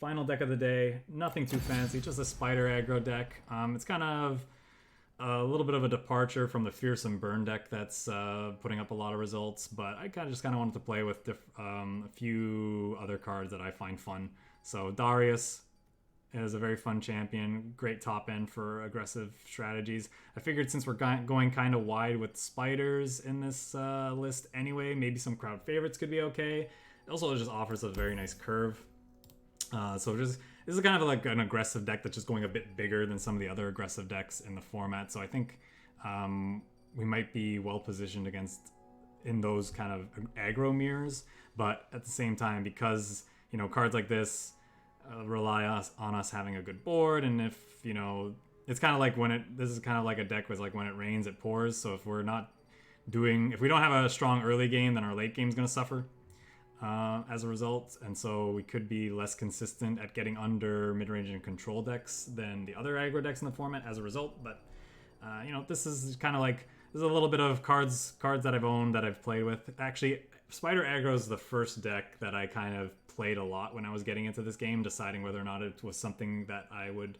final deck of the day. Nothing too fancy, just a spider aggro deck. It's kind of a little bit of a departure from the Fearsome Burn deck that's putting up a lot of results, but I just kind of wanted to play with a few other cards that I find fun. So Darius is a very fun champion, great top end for aggressive strategies. I figured since we're going kind of wide with spiders in this list anyway, maybe some crowd favorites could be okay. It also just offers a very nice curve. This is kind of like an aggressive deck that's just going a bit bigger than some of the other aggressive decks in the format. So I think we might be well positioned in those kind of aggro mirrors. But at the same time, because cards like this rely on us having a good board, and if it's kind of like this is kind of like a deck was like when it rains it pours. So if we don't have a strong early game, then our late game is going to suffer. As a result, and so we could be less consistent at getting under mid-range and control decks than the other aggro decks in the format as a result. But this is kind of like a little bit of cards that I've owned that I've played with. Actually, Spider Aggro is the first deck that I kind of played a lot when I was getting into this game, deciding whether or not it was something that I would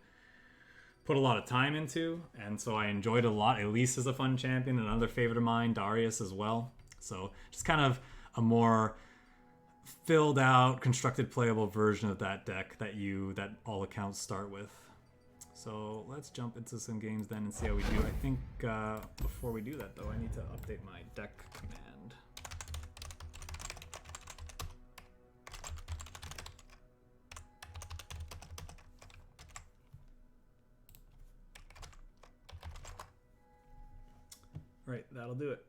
put a lot of time into, and so I enjoyed it a lot. Elise is a fun champion, another favorite of mine, Darius as well. So just kind of a more filled out, constructed, playable version of that deck that all accounts start with. So let's jump into some games then and see how we do. I think before we do that though, I need to update my deck command. Right, that'll do it.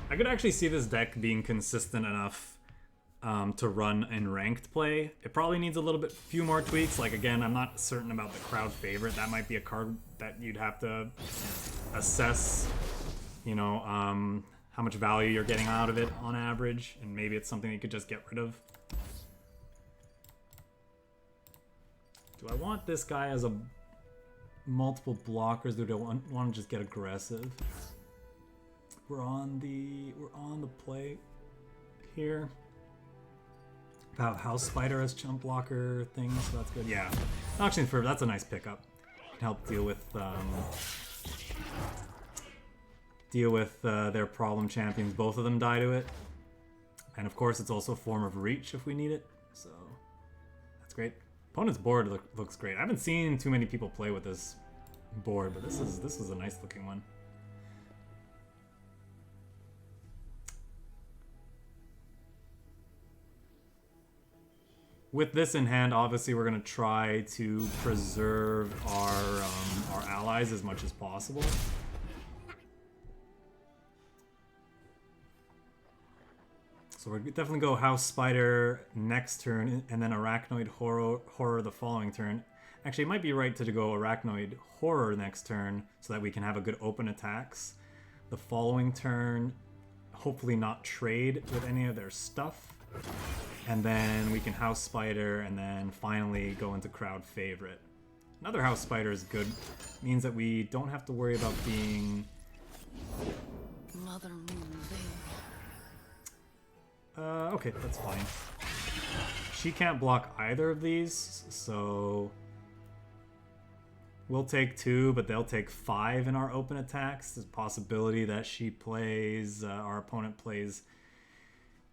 I could actually see this deck being consistent enough to run in ranked play. It probably needs a few more tweaks. Like, again, I'm not certain about the crowd favorite. That might be a card that you'd have to assess, how much value you're getting out of it on average, and maybe it's something you could just get rid of. Do I want this guy as a multiple blockers? Do I want to just get aggressive? We're on the play here. About House Spider as chump blocker things, so that's good. Yeah, actually, that's a nice pickup. Can help deal with their problem champions. Both of them die to it, and of course, it's also a form of reach if we need it. So that's great. Opponent's board looks great. I haven't seen too many people play with this board, but this is a nice looking one. With this in hand, obviously we're going to try to preserve our allies as much as possible. So we're definitely go House Spider next turn, and then Arachnoid Horror the following turn. Actually, it might be right to go Arachnoid Horror next turn, so that we can have a good open attacks. The following turn, hopefully not trade with any of their stuff. And then we can House Spider, and then finally go into crowd favorite. Another House Spider is good. Means that we don't have to worry about being... Mother Moon, okay, that's fine. She can't block either of these, so... We'll take 2, but they'll take 5 in our open attacks. There's a possibility that she plays... our opponent plays...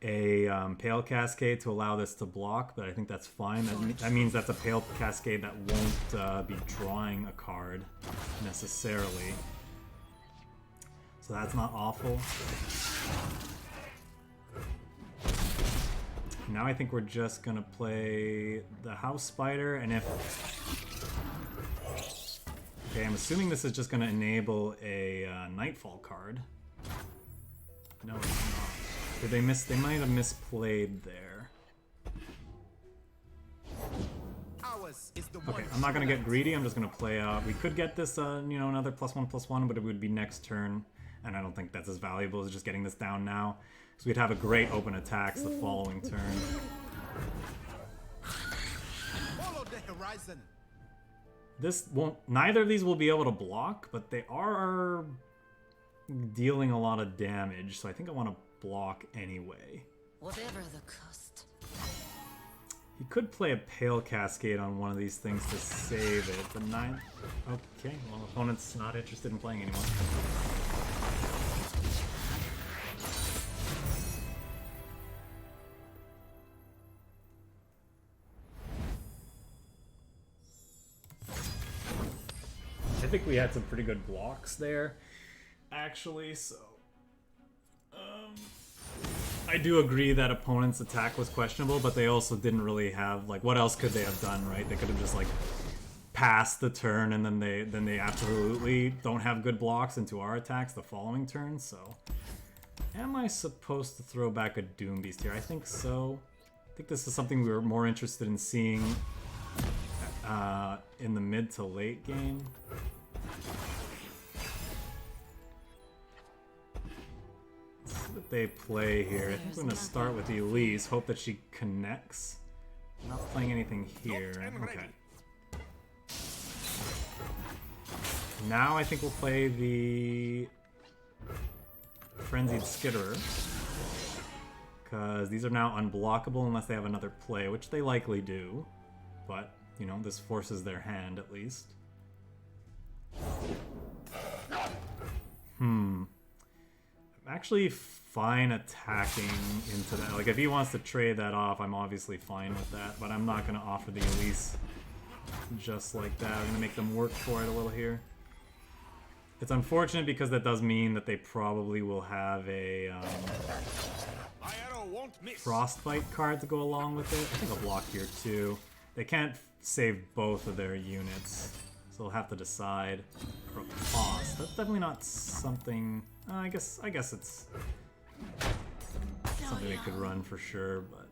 a Pale Cascade to allow this to block, but I think that's fine. That means that's a Pale Cascade that won't be drawing a card necessarily. So that's not awful. Now I think we're just gonna play the House Spider, and if... Okay, I'm assuming this is just gonna enable a Nightfall card. No, it's not. Did they miss? They might have misplayed there. Okay, I'm not gonna get greedy. I'm just gonna play out. We could get this, another +1/+1, but it would be next turn, and I don't think that's as valuable as just getting this down now. So we'd have a great open attacks the following turn. Follow the horizon. This won't. Neither of these will be able to block, but they are dealing a lot of damage, so I think I want to block anyway. Whatever the cost. He could play a Pale Cascade on one of these things to save it, but 9... Okay, well, opponent's not interested in playing anymore. I think we had some pretty good blocks there, actually, so... I do agree that opponent's attack was questionable, but they also didn't really have, like, what else could they have done, right? They could have just, like, passed the turn, and then they absolutely don't have good blocks into our attacks the following turn, so... Am I supposed to throw back a Doom Beast here? I think so. I think this is something we were more interested in seeing in the mid to late game. That they play here. I think I'm gonna start with Elise, hope that she connects. Not playing anything here. Okay. Now I think we'll play the Frenzied Skitterer, because these are now unblockable unless they have another play, which they likely do. But, you know, this forces their hand at least. I'm actually fine attacking into that. Like, if he wants to trade that off, I'm obviously fine with that, but I'm not going to offer the Elise just like that. I'm going to make them work for it a little here. It's unfortunate because that does mean that they probably will have a Frostbite card to go along with it. I think I'll block here too. They can't save both of their units, so they'll have to decide for a cost. That's definitely not something... I guess it's something they could run for sure, but...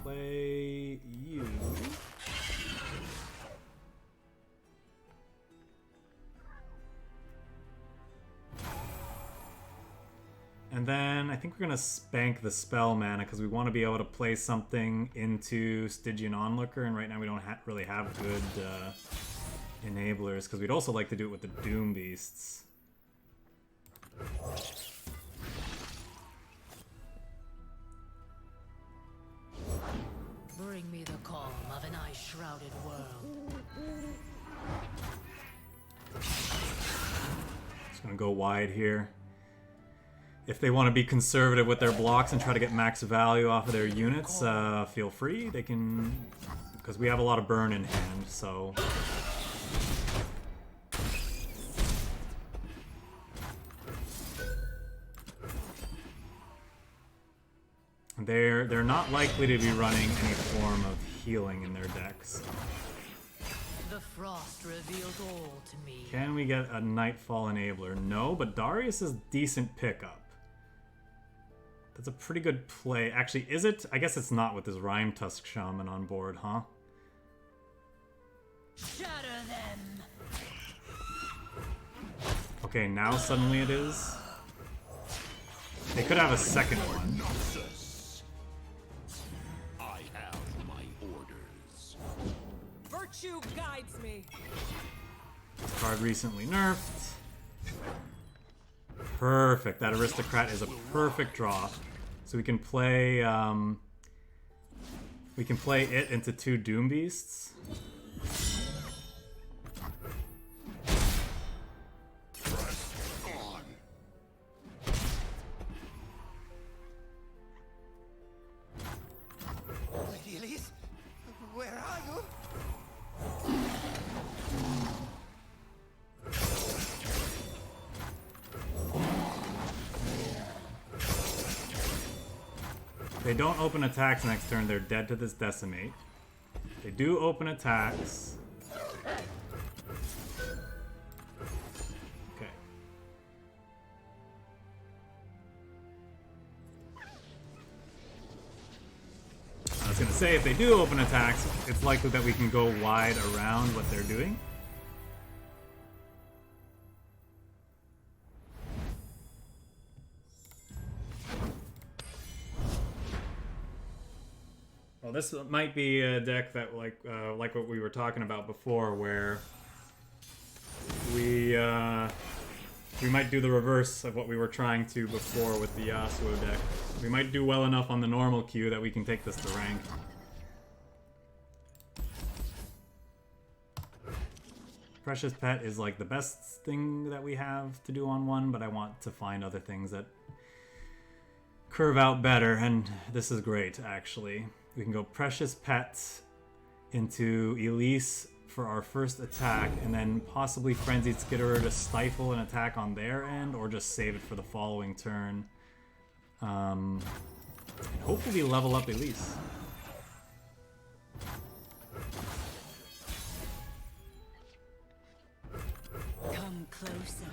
Play you. And then I think we're going to spank the spell mana because we want to be able to play something into Stygian Onlooker, and right now we don't really have good enablers because we'd also like to do it with the Doom Beasts. Bring me the calm of an ice-shrouded world. Just going to go wide here. If they want to be conservative with their blocks and try to get max value off of their units, feel free. They can... because we have a lot of burn in hand, so... They're not likely to be running any form of healing in their decks. The frost reveals all to me. Can we get a Nightfall Enabler? No, but Darius is decent pickup. That's a pretty good play. Actually, is it? I guess it's not with this Rime Tusk Shaman on board, huh? Shatter them. Okay, now suddenly it is. They could have a second one. I have my orders. Virtue guides me. Card recently nerfed. Perfect. That Aristocrat is a perfect draw. So we can play it into two Doom Beasts. Lady Elise, where are you? They don't open attacks next turn, they're dead to this Decimate. They do open attacks. Okay. I was gonna say, if they do open attacks, it's likely that we can go wide around what they're doing. Well, this might be a deck that, like what we were talking about before, where we we might do the reverse of what we were trying to before with the Yasuo deck. We might do well enough on the normal queue that we can take this to rank. Precious Pet is like the best thing that we have to do on one, but I want to find other things that curve out better, and this is great, actually. We can go Precious Pet into Elise for our first attack, and then possibly Frenzied Skitterer to stifle an attack on their end, or just save it for the following turn. And hopefully level up Elise. Come closer.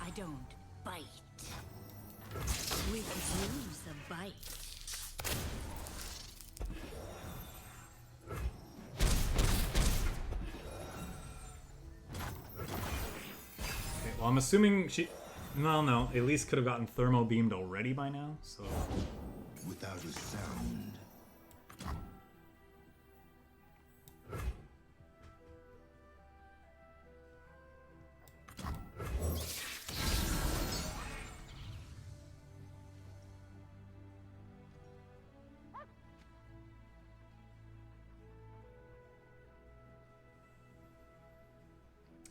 I don't bite. We could use a bite. Okay, well, I'm assuming she... No, Elise could have gotten thermo beamed already by now, so... Without a sound.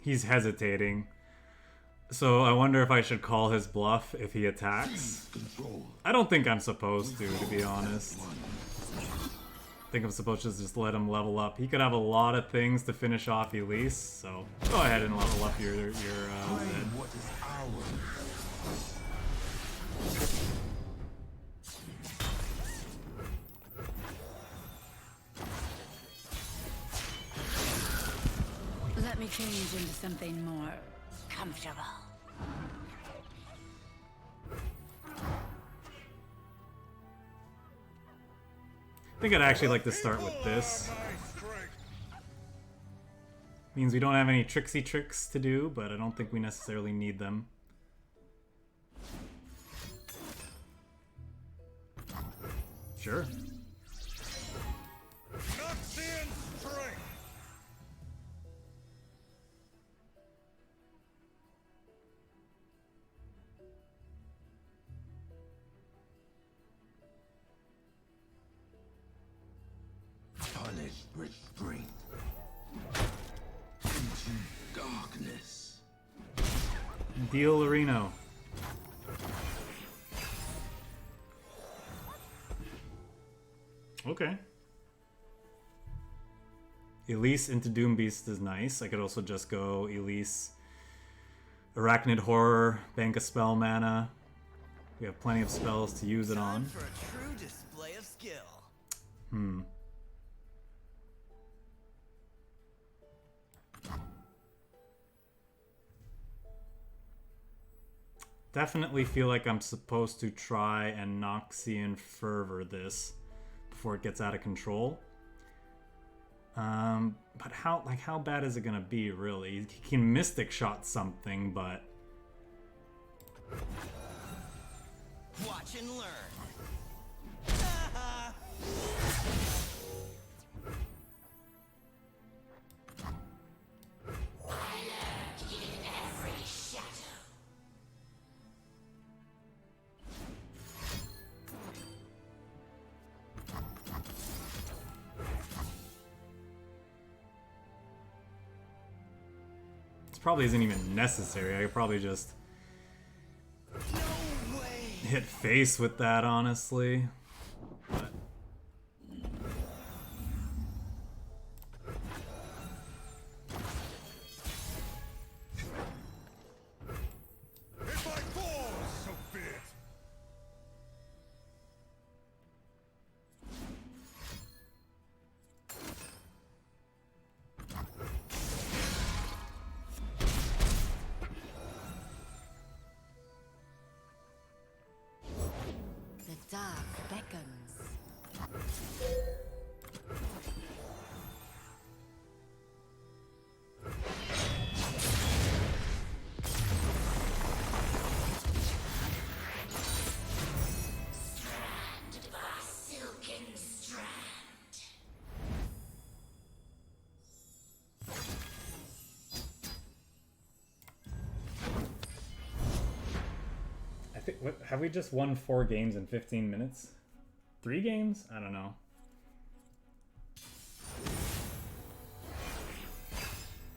He's hesitating. So I wonder if I should call his bluff if he attacks. I don't think I'm supposed to be honest. I think I'm supposed to just let him level up. He could have a lot of things to finish off Elise, so go ahead and level up your Zed. What is ours? Let me change into something more comfortable. I think I'd actually like to start with this. Means we don't have any tricksy tricks to do, but I don't think we necessarily need them. Sure. Punished restraint. Into darkness. Deal Larino. Okay. Elise into Doom Beast is nice. I could also just go Elise, Arachnid Horror, bank a spell mana. We have plenty of spells to use it on. Time for a true display of skill. Definitely feel like I'm supposed to try and Noxian Fervor this before it gets out of control. But how bad is it gonna be, really? He can Mystic Shot something, but... Watch and learn. This probably isn't even necessary. I could probably just No way. hit face with that, honestly. But If I fall, so be it. The dark beckons. What, have we just won 4 games in 15 minutes? 3 games? I don't know.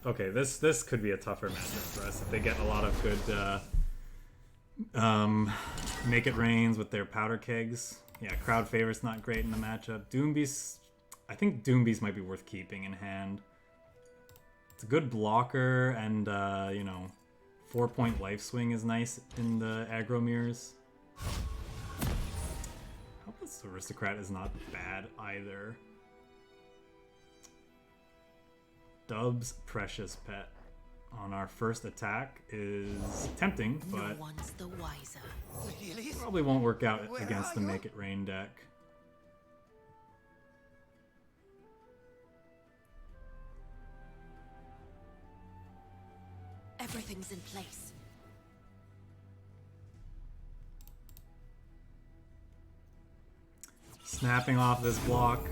Okay, this could be a tougher matchup for us if they get a lot of good make it rains with their powder kegs. Yeah, crowd favorite's not great in the matchup. Doombeast, I think Doombeast might be worth keeping in hand. It's a good blocker, and you know, 4-point life swing is nice in the aggro mirrors. Helpless Aristocrat is not bad either. Dub's Precious Pet on our first attack is tempting, but No one's the wiser. Really? probably won't work out Where against are the you? Make It Rain deck. Everything's in place. Snapping off this block.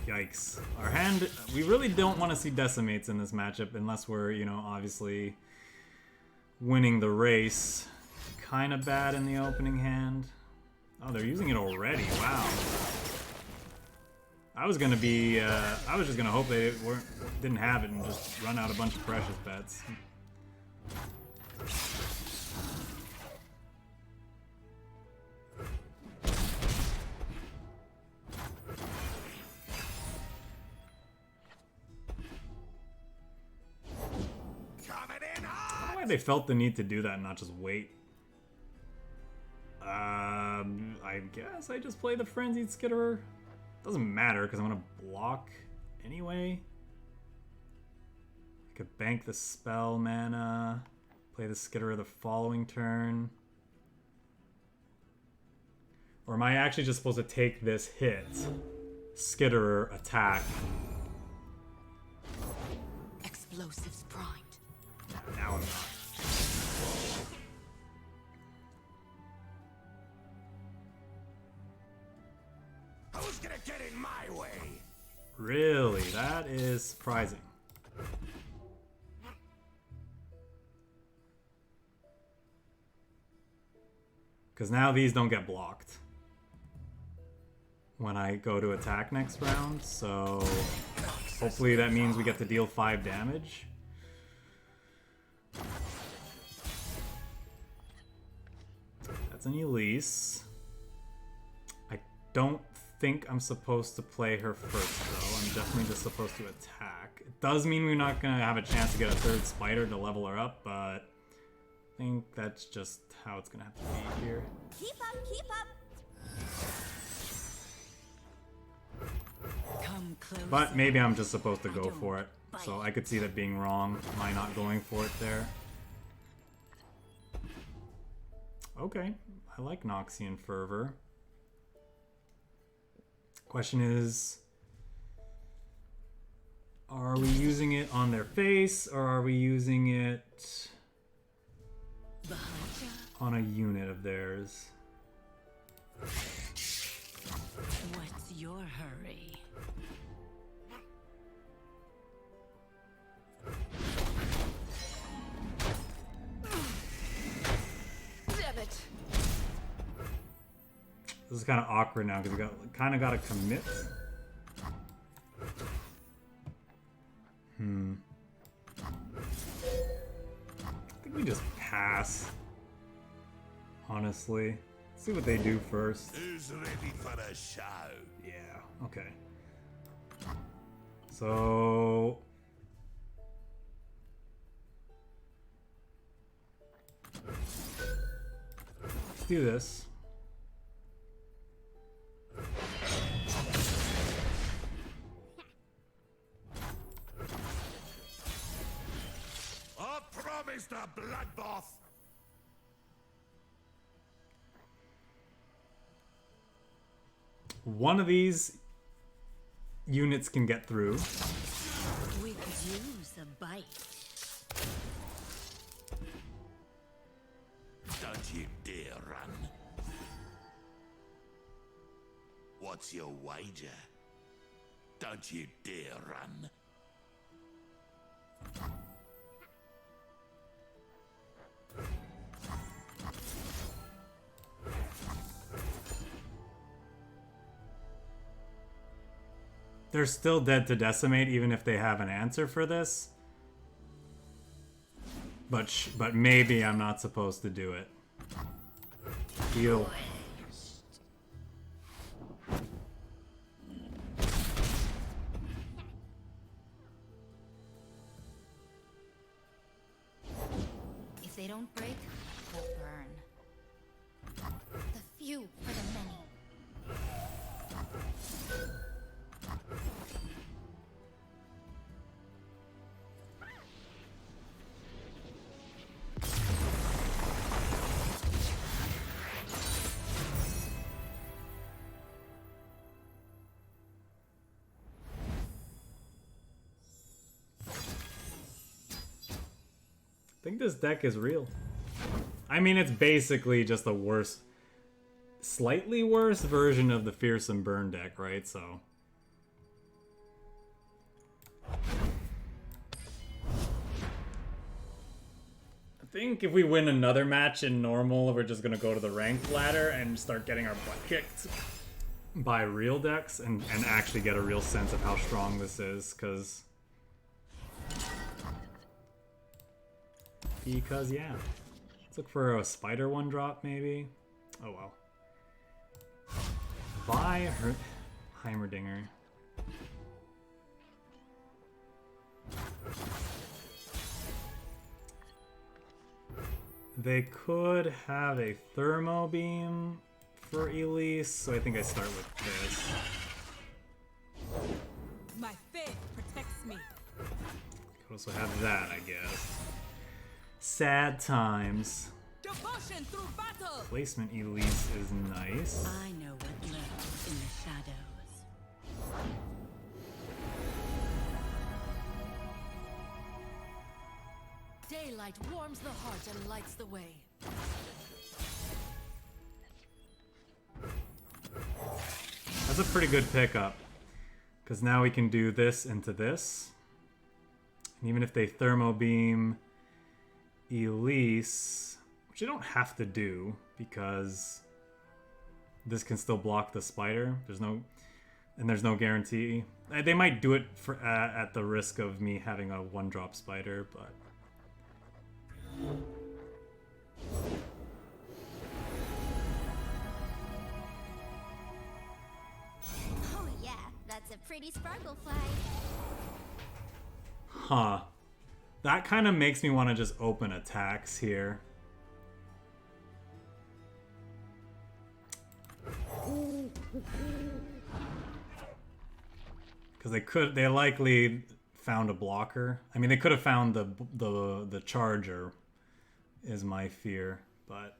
Yikes. Our hand, we really don't want to see decimates in this matchup unless we're, you know, obviously winning the race. Kind of bad in the opening hand. Oh, they're using it already. Wow. I was gonna be, I was just gonna hope they didn't have it and just run out a bunch of precious bets. Coming in I hot! don't know why they felt the need to do that and not just wait. I guess I just play the Frenzied Skitterer. Doesn't matter because I'm gonna block anyway. I could bank the spell mana, play the Skitterer the following turn. Or am I actually just supposed to take this hit? Skitterer attack. Explosives primed. Now I'm not. Who's gonna get in my way? Really? That is surprising. Because now these don't get blocked when I go to attack next round, so hopefully that means we get to deal 5 damage. That's an Elise. I don't think I'm supposed to play her first, though. I'm definitely just supposed to attack. It does mean we're not going to have a chance to get a 3rd spider to level her up, but I think that's just how it's going to have to be here. Keep up, keep up. Come close. But maybe I'm just supposed to go don't for it. bite. So I could see that being wrong, my not going for it there. Okay, I like Noxian Fervor. Question is, are we using it on their face, or are we using it Behind ya. on a unit of theirs? What's your hurry? Damn it! This is kind of awkward now because we kind of got to commit. I think we just pass. Honestly, let's see what they do first. Who's ready for a show? Yeah. Okay. So. Let's do this. I promised a bloodbath. One of these units can get through. We could use a bite. Don't you dare run. What's your wager? Don't you dare run. they're still dead to decimate even if they have an answer for this. But maybe I'm not supposed to do it. Heal. If they don't break, they'll burn. The few for the many. I think this deck is real. I mean, it's basically just a worse, slightly worse version of the Fearsome Burn deck, right? So. I think if we win another match in normal, we're just gonna go to the ranked ladder and start getting our butt kicked by real decks and actually get a real sense of how strong this is, because yeah. Let's look for a spider 1-drop maybe. Oh well. Buy her Heimerdinger. They could have a Thermo Beam for Elise, so I think I start with this. My faith protects me. Could also have that, I guess. Sad times. Devotion through battle. Placement Elise is nice. I know what lurks in the shadows. Daylight warms the heart and lights the way. That's a pretty good pickup, because now we can do this into this. And even if they Thermo Beam Elise, which you don't have to do, because this can still block the spider. There's no guarantee. They might do it for at the risk of me having a 1-drop spider, but Oh yeah, that's a pretty sparkle fly. huh. That kind of makes me want to just open attacks here. Because they likely found a blocker. I mean, they could have found the charger, is my fear, but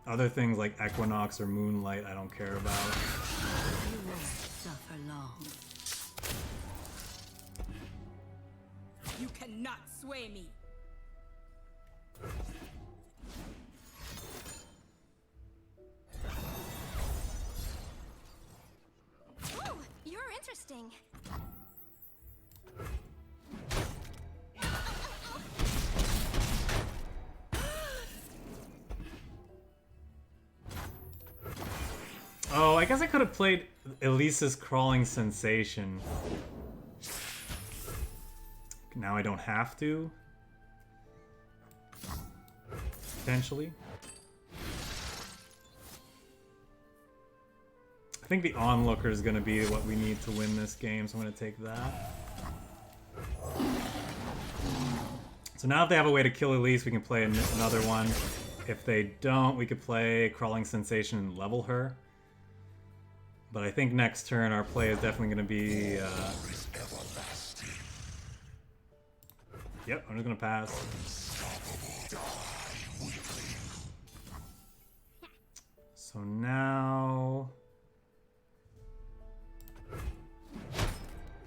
other things like Equinox or Moonlight I don't care about. You won't suffer long. You cannot sway me. Oh, you're interesting. Oh, I guess I could have played Elise's Crawling Sensation. Now I don't have to. Potentially. I think the Onlooker is going to be what we need to win this game, so I'm going to take that. So now if they have a way to kill Elise, we can play another one. If they don't, we could play Crawling Sensation and level her. But I think next turn our play is definitely going to be... Yep, I'm just going to pass. So now...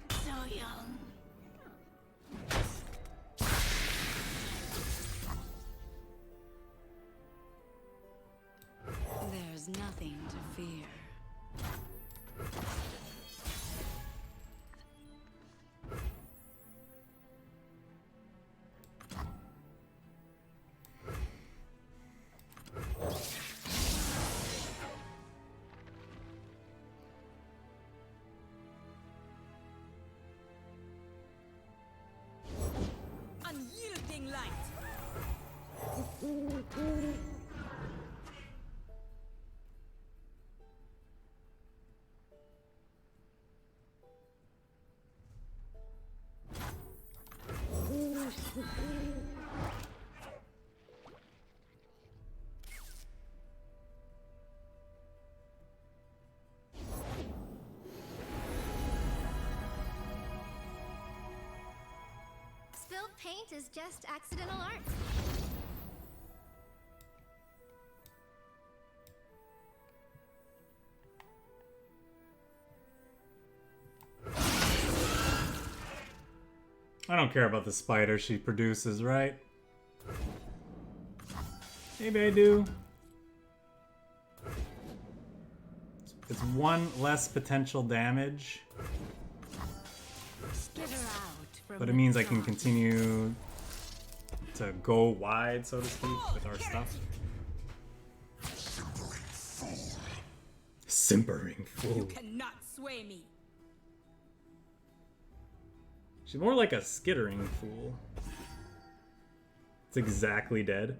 So young. There's nothing to fear. Spilled paint is just accidental art. I don't care about the spider she produces, right? Maybe I do. It's one less potential damage, Skitter out from but it the means I can top. continue to go wide, so to speak, with our stuff. Simpering fool. You cannot sway me. She's more like a skittering fool. It's exactly dead.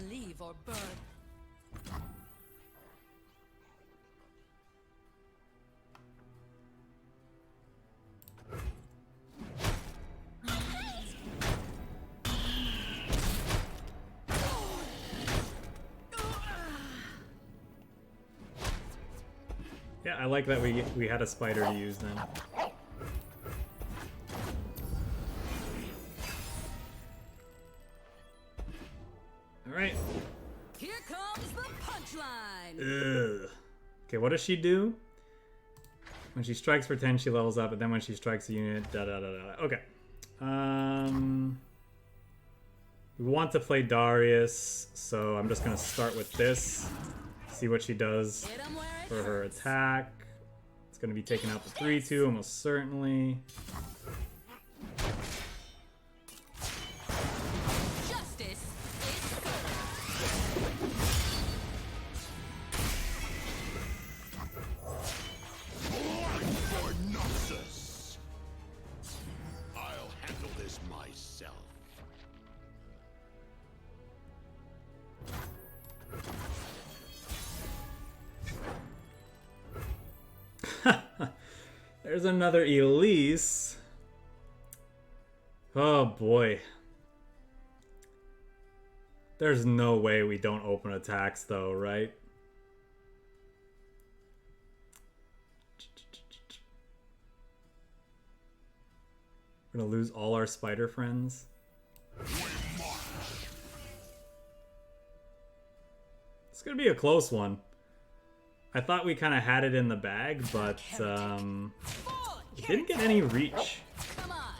Believe or burn. Yeah, I like that we had a spider to use then. Alright. Here comes the punchline. Ugh. Okay, what does she do? When she strikes for 10, she levels up, and then when she strikes a unit, da da da da. Okay. We want to play Darius, so I'm just gonna start with this. See what she does Hit 'em where it for her hurts. attack. It's gonna be taking out the 3-2 almost certainly. Justice is served. For Noxus. I'll handle this myself. There's another Elise. Oh boy. There's no way we don't open attacks though, right? We're gonna lose all our spider friends. It's gonna be a close one. I thought we kind of had it in the bag, but it didn't get any reach. Come on.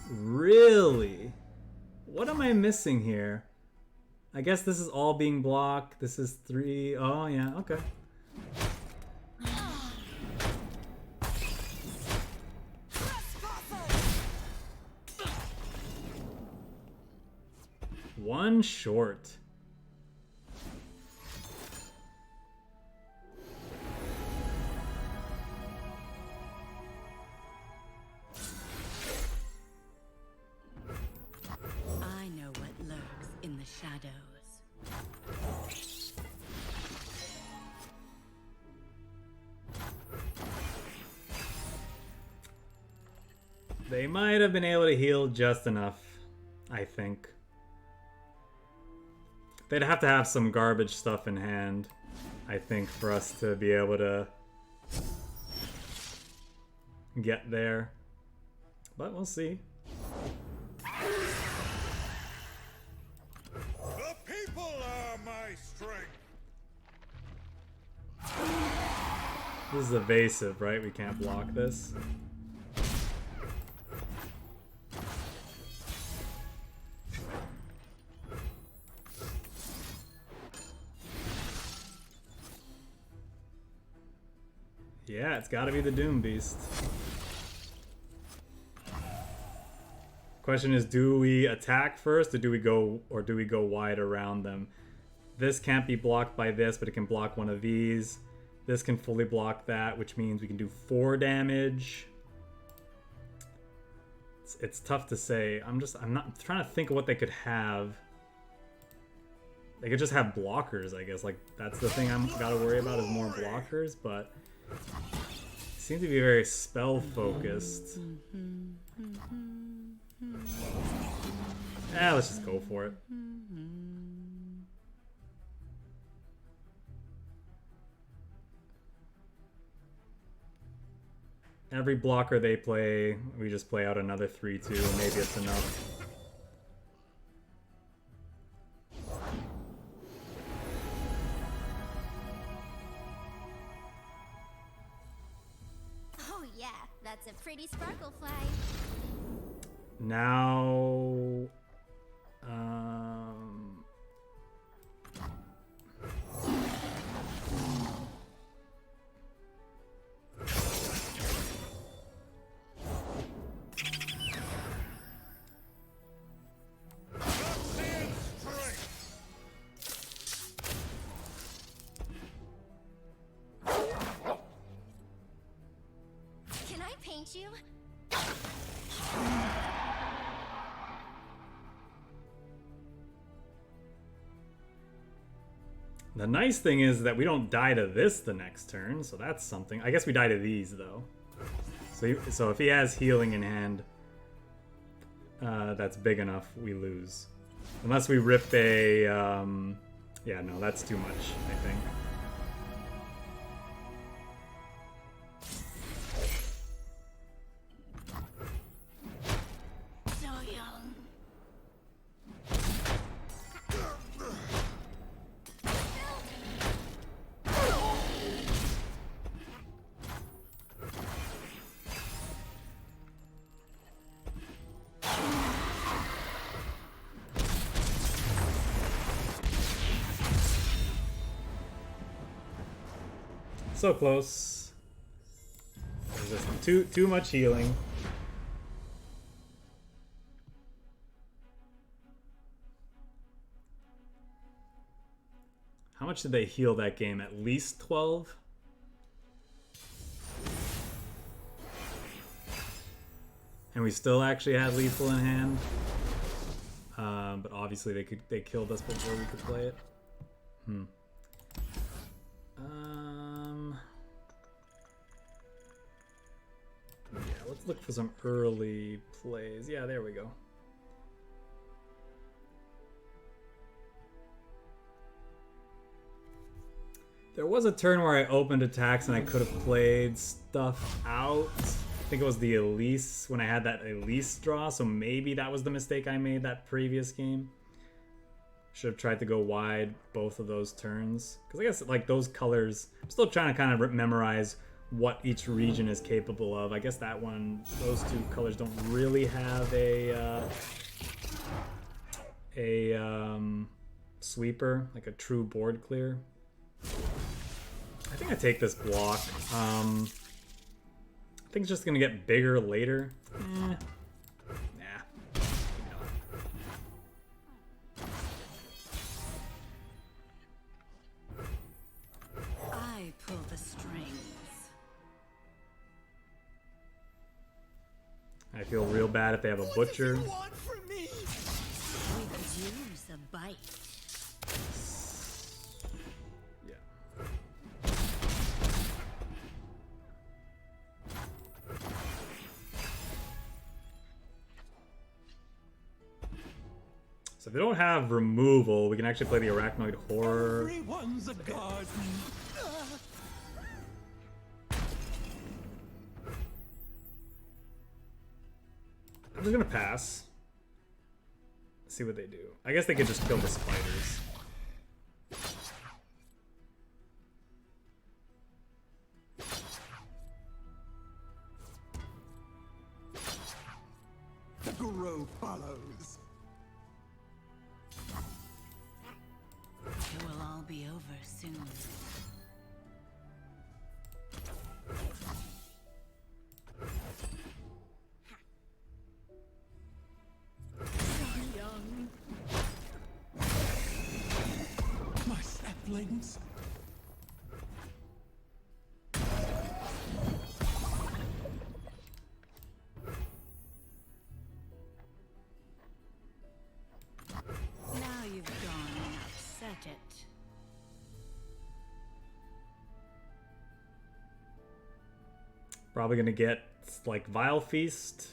Really? What am I missing here? I guess this is all being blocked. This is 3. Oh, yeah, okay. One short. I know what lurks in the shadows. They might have been able to heal just enough, I think. They'd have to have some garbage stuff in hand, I think, for us to be able to get there. But we'll see. The people are my strength. This is evasive, right? We can't block this. Yeah, it's gotta be the Doom Beast. Of Question is, do we attack first or do we go wide around them? This can't be blocked by this, but it can block one of these. This can fully block that, which means we can do 4 damage. It's tough to say. I'm not trying to think of what they could have. They could just have blockers, I guess. Like, that's the thing I'm gotta worry about is more blockers, but seem to be very spell focused. Let's just go for it. Every blocker they play, we just play out another 3-2, and maybe it's enough. Oh yeah, that's a pretty sparkle fly. Now, Can I paint you? the nice thing is that we don't die to this the next turn, so that's something. I guess we die to these, though. So if he has healing in hand, that's big enough, we lose. Unless we rip a... yeah, no, that's too much, I think. So young. So close. There's just too much healing. How much did they heal that game? At least 12? And we still actually had lethal in hand. But obviously they killed us before we could play it. Yeah, let's look for some early plays. Yeah, there we go. There was a turn where I opened attacks and I could have played stuff out. I think it was the Elise, when I had that Elise draw, so maybe that was the mistake I made that previous game. Should have tried to go wide both of those turns. Because I guess, like, those colors, I'm still trying to kind of memorize what each region is capable of. I guess that one, those two colors don't really have a sweeper, like a true board clear. I think I take this block. I think it's just gonna get bigger later. Nah. I pull the strings. I feel real bad if they have a butcher. We could use a bite. Yeah. So if they don't have removal, we can actually play the Arachnoid Horror. Everyone's a garden. I'm just gonna pass. See what they do. I guess they could just kill the spiders. The grove follows. It will all be over soon. feelings? Now you've gone and upset it. Probably gonna get like Vile Feast.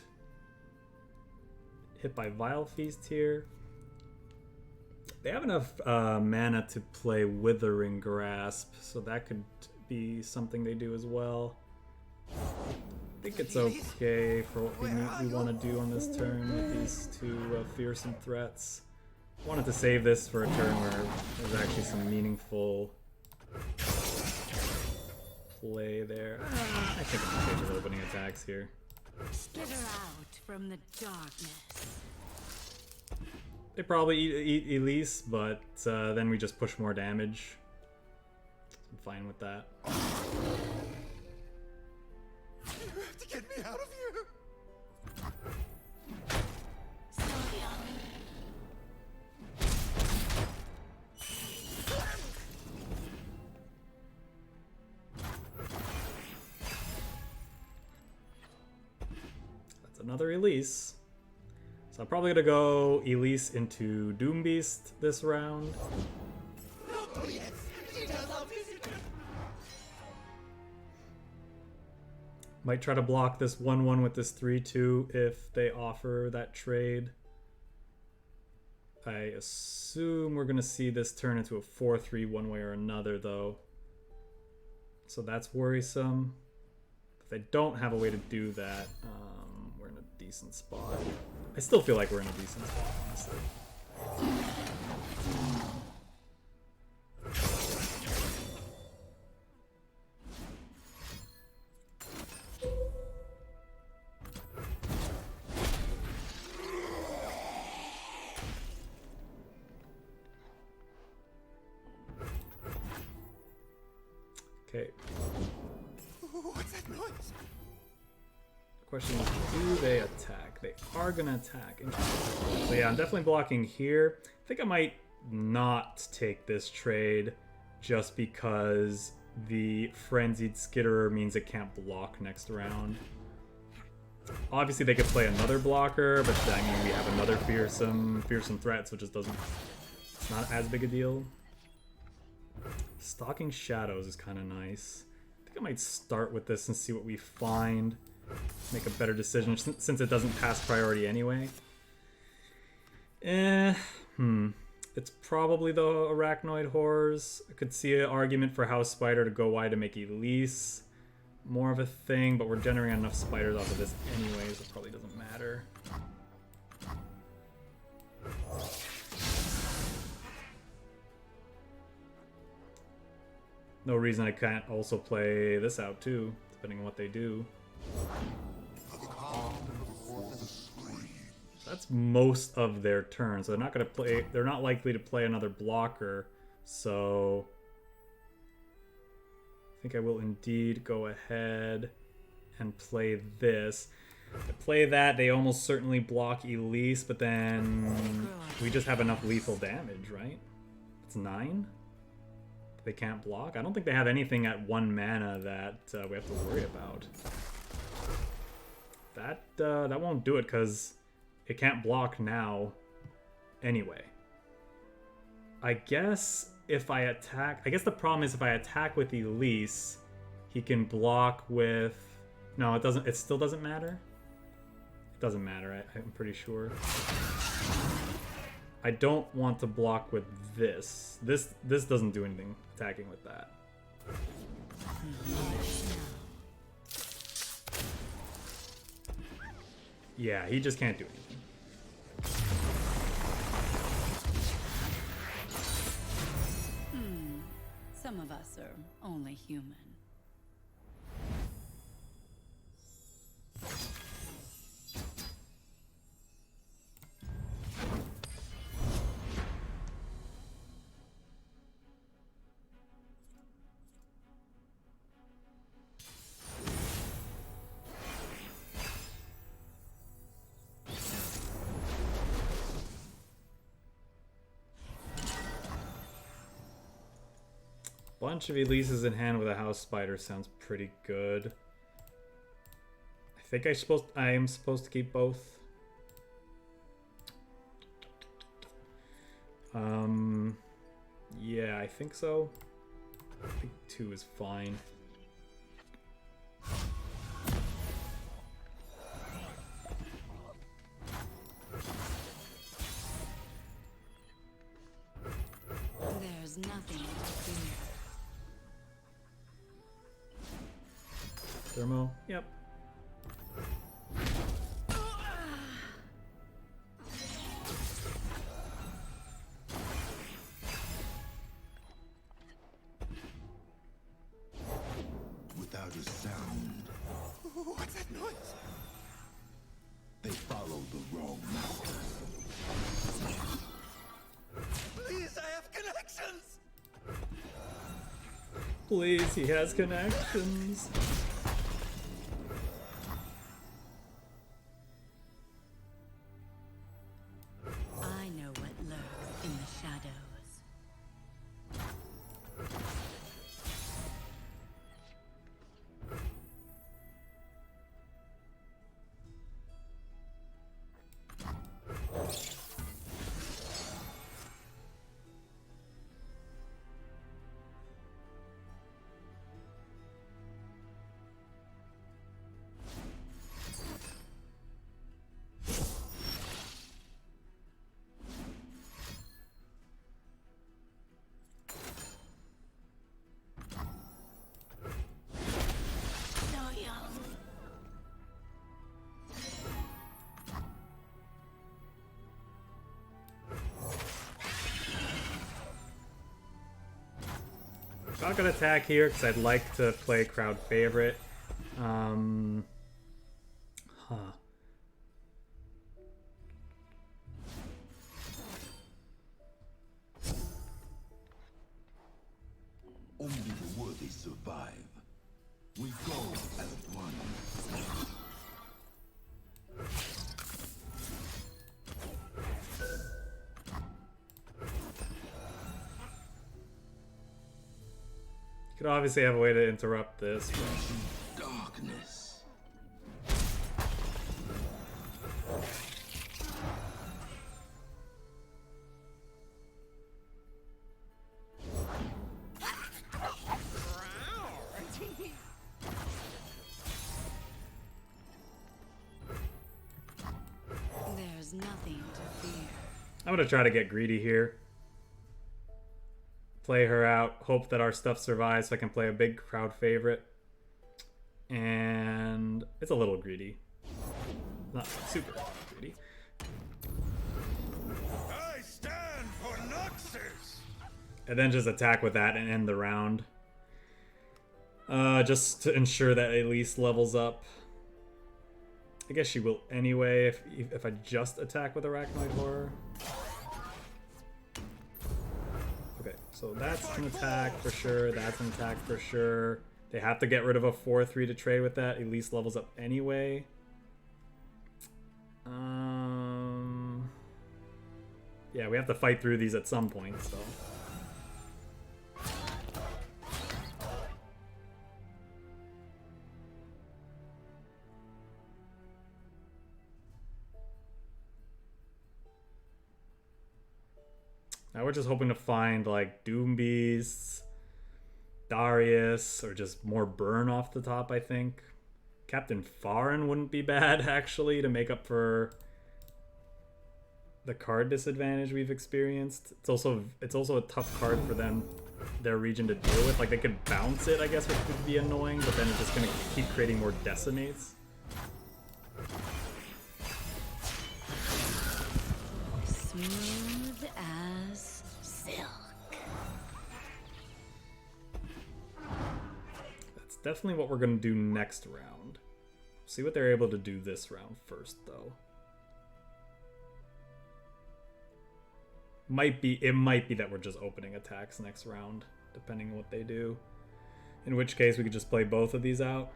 Hit by Vile Feast here. They have enough mana to play Withering Grasp, so that could be something they do as well. I think it's okay for what we want to do on this turn with these two fearsome threats. Wanted to save this for a turn where there's actually some meaningful play there. I think I'm okay with opening attacks here. Skitter out from the darkness. They probably eat Elise, but then we just push more damage. I'm fine with that. You have to get me out of here! That's another Elise. So I'm probably gonna go Elise into Doombeast this round. Might try to block this 1-1 with this 3-2 if they offer that trade. I assume we're gonna see this turn into a 4-3 one way or another though. So that's worrisome. If they don't have a way to do that, we're in a decent spot. I still feel like we're in a decent spot, honestly. Okay. What's that noise? Question is, do they attack? They are gonna attack. Interesting. So yeah, I'm definitely blocking here. I think I might not take this trade just because the Frenzied Skitterer means it can't block next round. Obviously they could play another blocker, but I mean we have another fearsome threat, so it just doesn't, it's not as big a deal. Stalking Shadows is kind of nice. I think I might start with this and see what we find. Make a better decision since it doesn't pass priority anyway. It's probably the Arachnoid Horrors. I could see an argument for House Spider to go wide to make Elise more of a thing, but we're generating enough spiders off of this anyway, so it probably doesn't matter. No reason I can't also play this out too, depending on what they do. That's most of their turn, so they're not gonna play. They're not likely to play another blocker. So I think I will indeed go ahead and play this. If I play that, they almost certainly block Elise, but then we just have enough lethal damage, right? It's 9. They can't block. I don't think they have anything at 1 mana that we have to worry about. That won't do it because it can't block now anyway. I guess if I attack... I guess the problem is if I attack with Elise, he can block with... No, it doesn't. It still doesn't matter? It doesn't matter, I'm pretty sure. I don't want to block with this. This doesn't do anything attacking with that. Yeah, he just can't do anything. Some of us are only human. Bunch of Elises in hand with a House Spider sounds pretty good. I think I am supposed to keep both. Yeah, I think so. I think 2 is fine. There's nothing to fear. Thermo, yep. Without a sound, What's that noise? they follow the wrong master. Please, I have connections! Please, he has connections. I know what lurks in the shadows. So young. Not gonna attack here because I'd like to play crowd favorite. Huh. Only the worthy survive. We go as one. You could obviously have a way to interrupt this. Darkness. There's nothing to fear. I'm gonna try to get greedy here. Play her out, hope that our stuff survives so I can play a big crowd favorite. And it's a little greedy. Not super greedy. I stand for Noxus! And then just attack with that and end the round. Just to ensure that Elise levels up. I guess she will anyway if I just attack with Arachnoid Horror. Okay, so that's an attack for sure. That's an attack for sure. They have to get rid of a 4/3 to trade with that. Elise levels up anyway. Yeah, we have to fight through these at some point, so. Now we're just hoping to find like Doom Beasts, Darius, or just more burn off the top, I think. Captain Farin wouldn't be bad, actually, to make up for the card disadvantage we've experienced. It's also a tough card for their region to deal with. Like, they could bounce it, I guess, which would be annoying, but then it's just gonna keep creating more decimates. Smooth as silk. That's definitely what we're gonna do next round. See what they're able to do this round first, though. It might be that we're just opening attacks next round, depending on what they do. In which case, we could just play both of these out.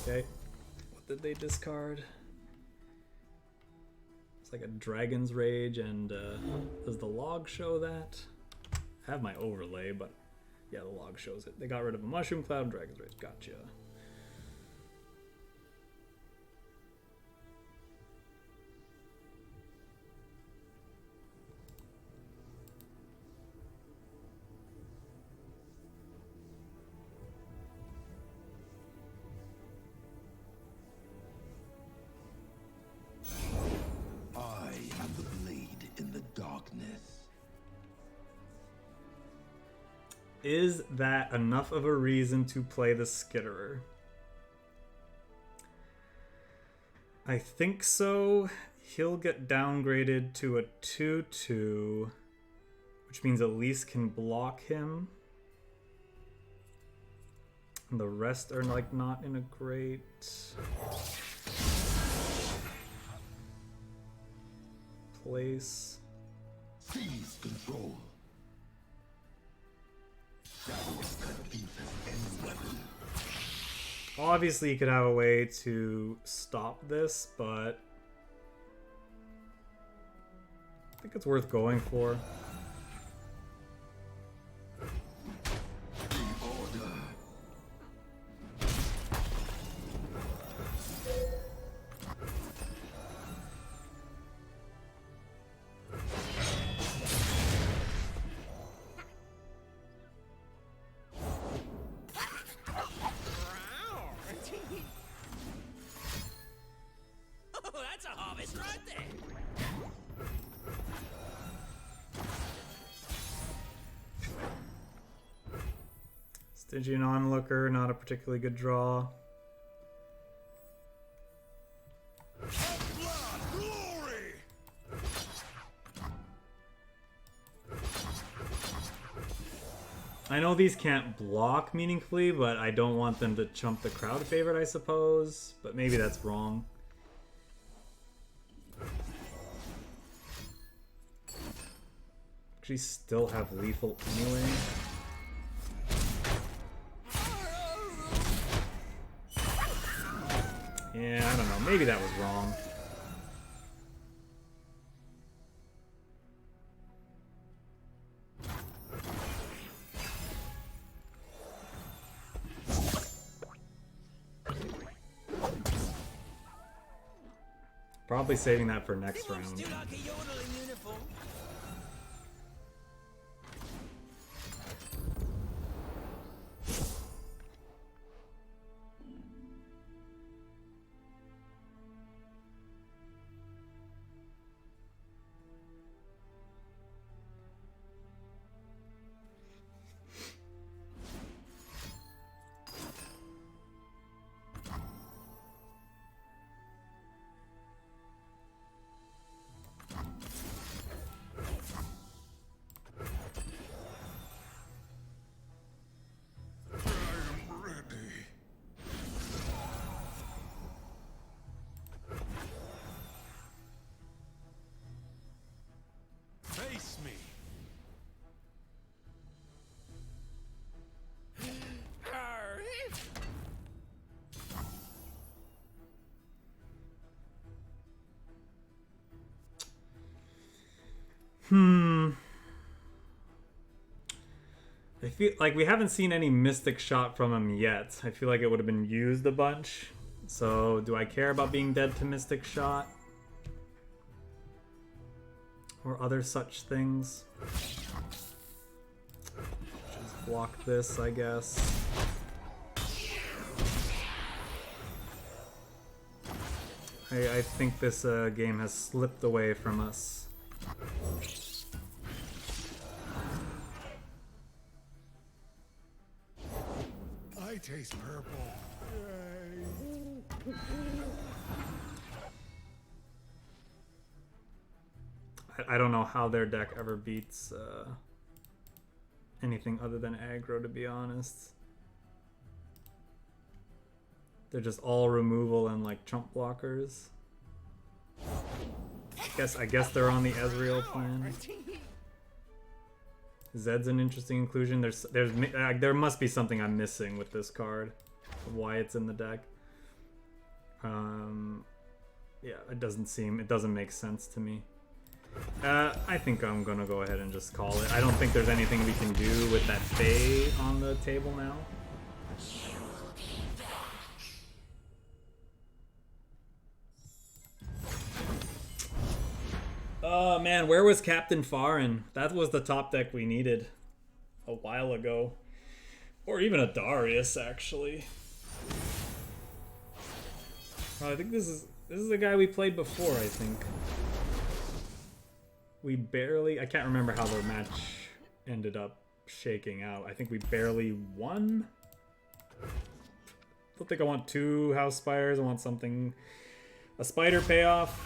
Okay. What did they discard? It's like a Dragon's Rage, and does the log show that? I have my overlay, but yeah, the log shows it. They got rid of a Mushroom Cloud and Dragon's Rage. Gotcha. I am the blade in the darkness. Is that enough of a reason to play the Skitterer? I think so. He'll get downgraded to a 2/2, which means at least can block him. And the rest are like not in a great place. Seize control. Shadows cut deep as any weapon. Obviously, you could have a way to stop this, but I think it's worth going for. In order. Oh, that's a harvest right there. Stygian Onlooker, not a particularly good draw. Blood glory! I know these can't block meaningfully, but I don't want them to chump the crowd favorite, I suppose. But maybe that's wrong. Actually, still have lethal anyway. Yeah, I don't know. Maybe that was wrong. Probably saving that for next round. Still like a yodeling uniform. I'm ready. Face me. I feel like we haven't seen any Mystic Shot from him yet. I feel like it would have been used a bunch. So, do I care about being dead to Mystic Shot? Or other such things? Just block this, I guess. I think this game has slipped away from us. I taste purple. Yay. I don't know how their deck ever beats anything other than aggro, to be honest. They're just all removal and like chump blockers. I guess they're on the Ezreal plan. Zed's an interesting inclusion. There must be something I'm missing with this card, of why it's in the deck. Yeah, it doesn't make sense to me. I think I'm gonna go ahead and just call it. I don't think there's anything we can do with that Fae on the table now. Oh man, where was Captain Farin? That was the top deck we needed a while ago. Or even a Darius, actually. Oh, I think this is the guy we played before, I think. I can't remember how the match ended up shaking out. I think we barely won. Don't think I want 2 House Spires. I want something, a Spider payoff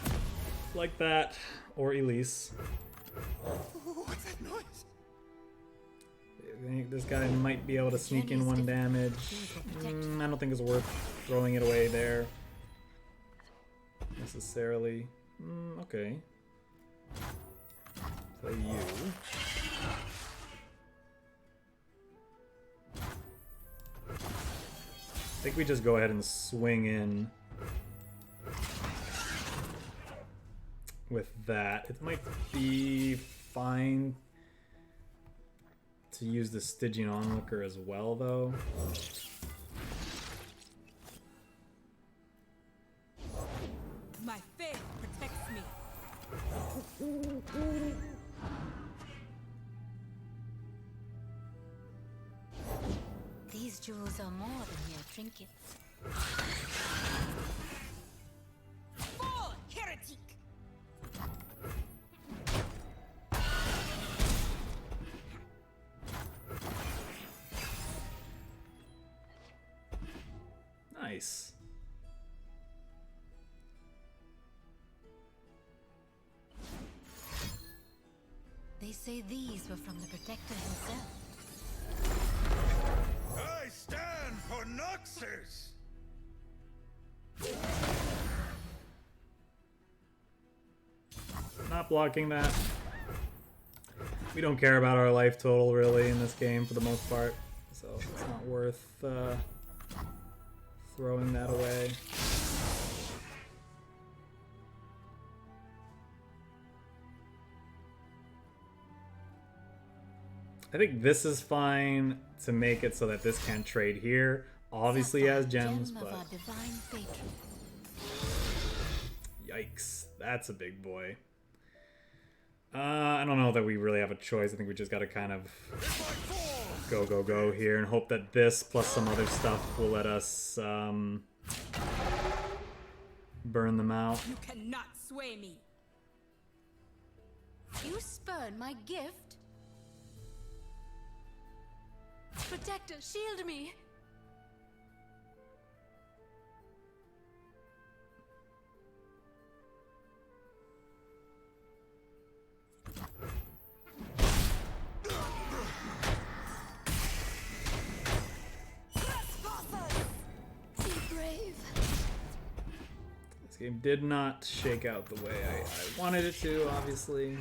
like that, or Elise. What's that noise? I think this guy might be able to sneak in 1 damage. I don't think it's worth throwing it away there necessarily. Okay. Play you. I think we just go ahead and swing in with that. It might be fine to use the Stygian Onlooker as well, though. My faith protects me. These jewels are more than mere trinkets. Fall, heretic! Nice. They say these were from the Protector himself. I stand for Noxus! Not blocking that. We don't care about our life total, really, in this game, for the most part. So it's not worth throwing that away. I think this is fine to make it so that this can't trade here. Obviously has gems, Gem of but our divine patron. yikes, that's a big boy. I don't know that we really have a choice. I think we just gotta kind of go here and hope that this plus some other stuff will let us burn them out. You cannot sway me. You spurn my gift? Protector, shield me! Be brave. This game did not shake out the way I wanted it to, obviously.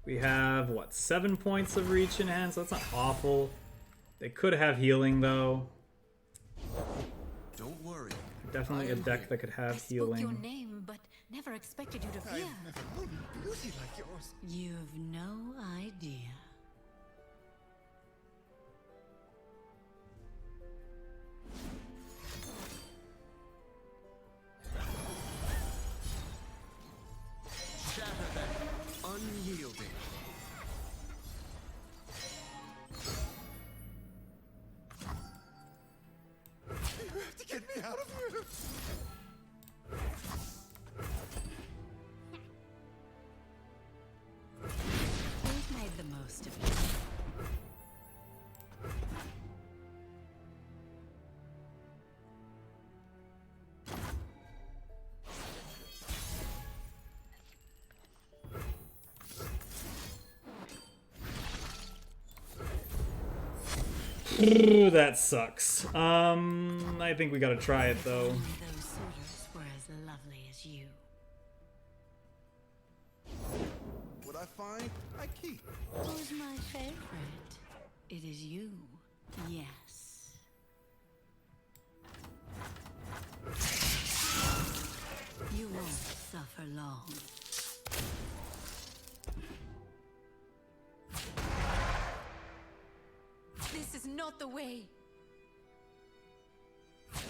We have, what, 7 points of reach in hand, so that's not awful. They could have healing, though. Don't worry. Definitely a deck that could I have spoke your healing. name, but never expected you to fear. I've never known beauty like yours. You've no idea. Shatter them. Unyielding. You have to get me out of here. We've made the most of it. Ooh, that sucks. I think we gotta try it, though. Only those suitors were as lovely as you. What I find, I keep. Who's my favorite? It is you. Yes. You won't. long. This is not the way.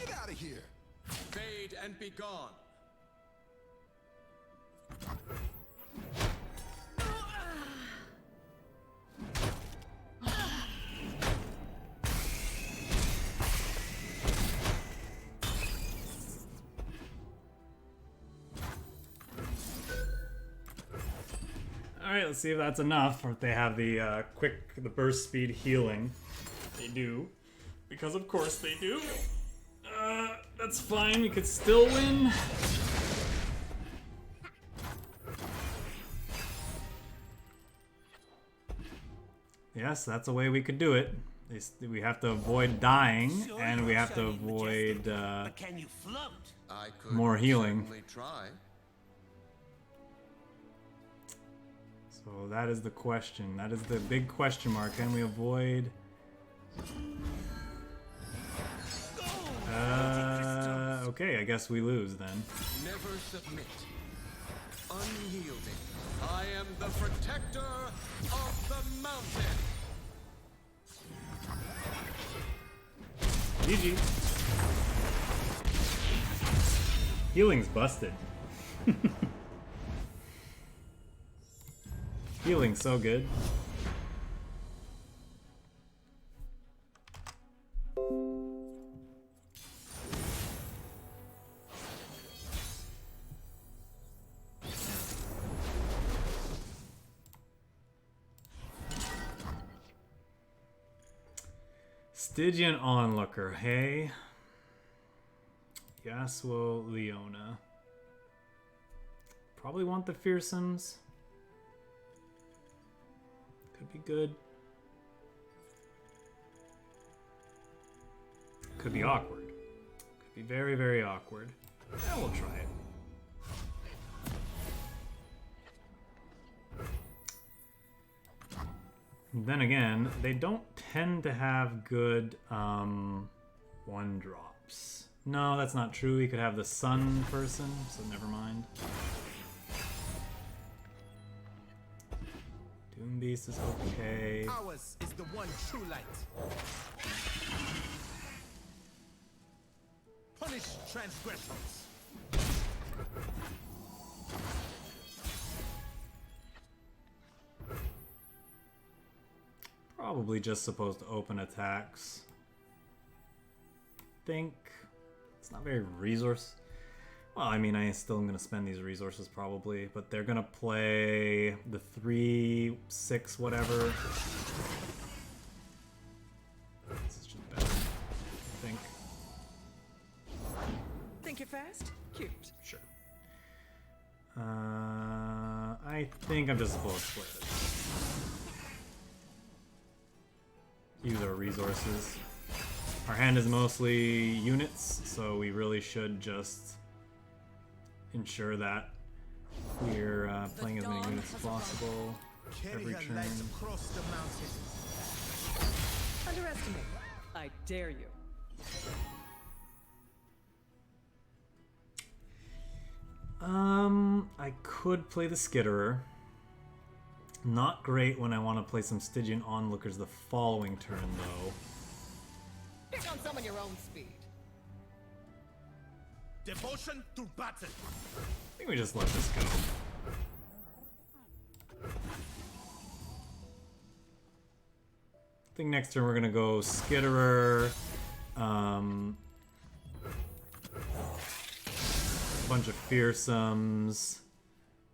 Get out of here! Fade and be gone. Alright, let's see if that's enough, or if they have the the burst speed healing. They do. Because of course they do. That's fine, we could still win. Yes, that's a way we could do it. We have to avoid dying, and we have to avoid Can you float? I could more healing. certainly try. So that is the question. That is the big question mark. Can we avoid? Okay, I guess we lose then. Never submit. Unyielding. I am the protector of the mountain. GG. Healing's busted. Healing's so good. Stygian Onlooker, hey? Yasuo Leona. Probably want the fearsomes. Could be good. Could be awkward. Could be very, very awkward. Yeah, we'll try it. Then again, they don't tend to have good one drops. No, that's not true. We could have the sun person, so never mind. Doom Beast is okay. Ours is the one true light. Punish transgressions. Probably just supposed to open attacks. Think it's not very resource. Well, I mean, I still am gonna spend these resources probably, but they're gonna play the 3, 6, whatever. This is just better, I think. Think you're fast? Cute. Sure. I think I'm just supposed to play this. Use our resources. Our hand is mostly units, so we really should just ensure that we're playing as many units as possible every turn. Across the mountain. Underestimate. I dare you. I could play the Skitterer. Not great when I want to play some Stygian Onlookers the following turn, though. Pick on someone your own speed. Devotion to battle. I think we just let this go. I think next turn we're gonna go Skitterer, a bunch of fearsomes,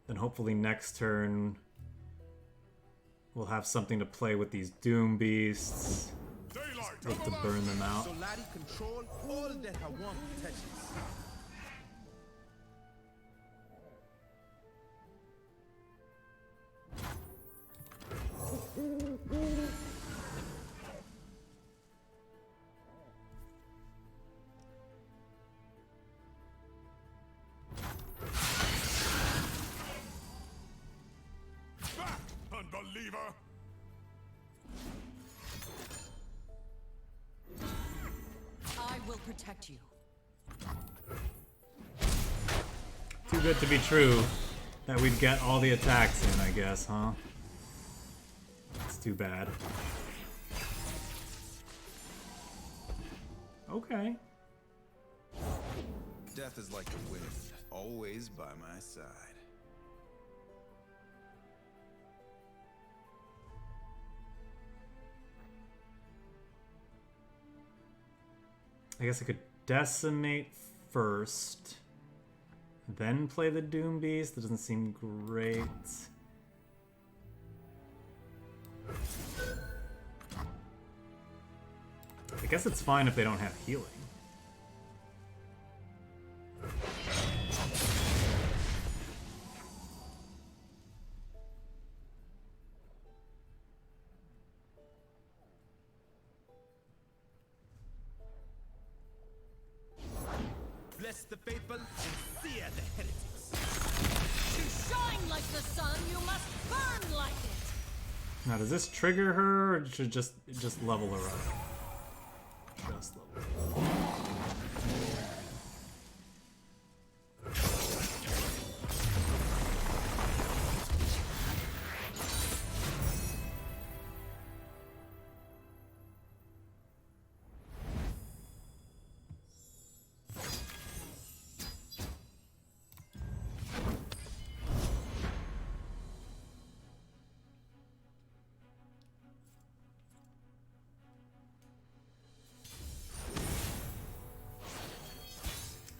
then hopefully next turn we'll have something to play with these Doom Beasts. Look to burn them out. So Lottie control all that her womb touches. Back, unbeliever! I will protect you. 2 too good to be true that we'd get all the attacks in, I guess, huh? It's too bad. Okay. Death is like the wind, always by my side. I guess I could decimate first, then play the Doom Beast. That doesn't seem great. I guess it's fine if they don't have healing. Bless the faithful and sear the heretics. To shine like the sun, you must burn like it. Now, does this trigger her, or should just level her up? Just level her up.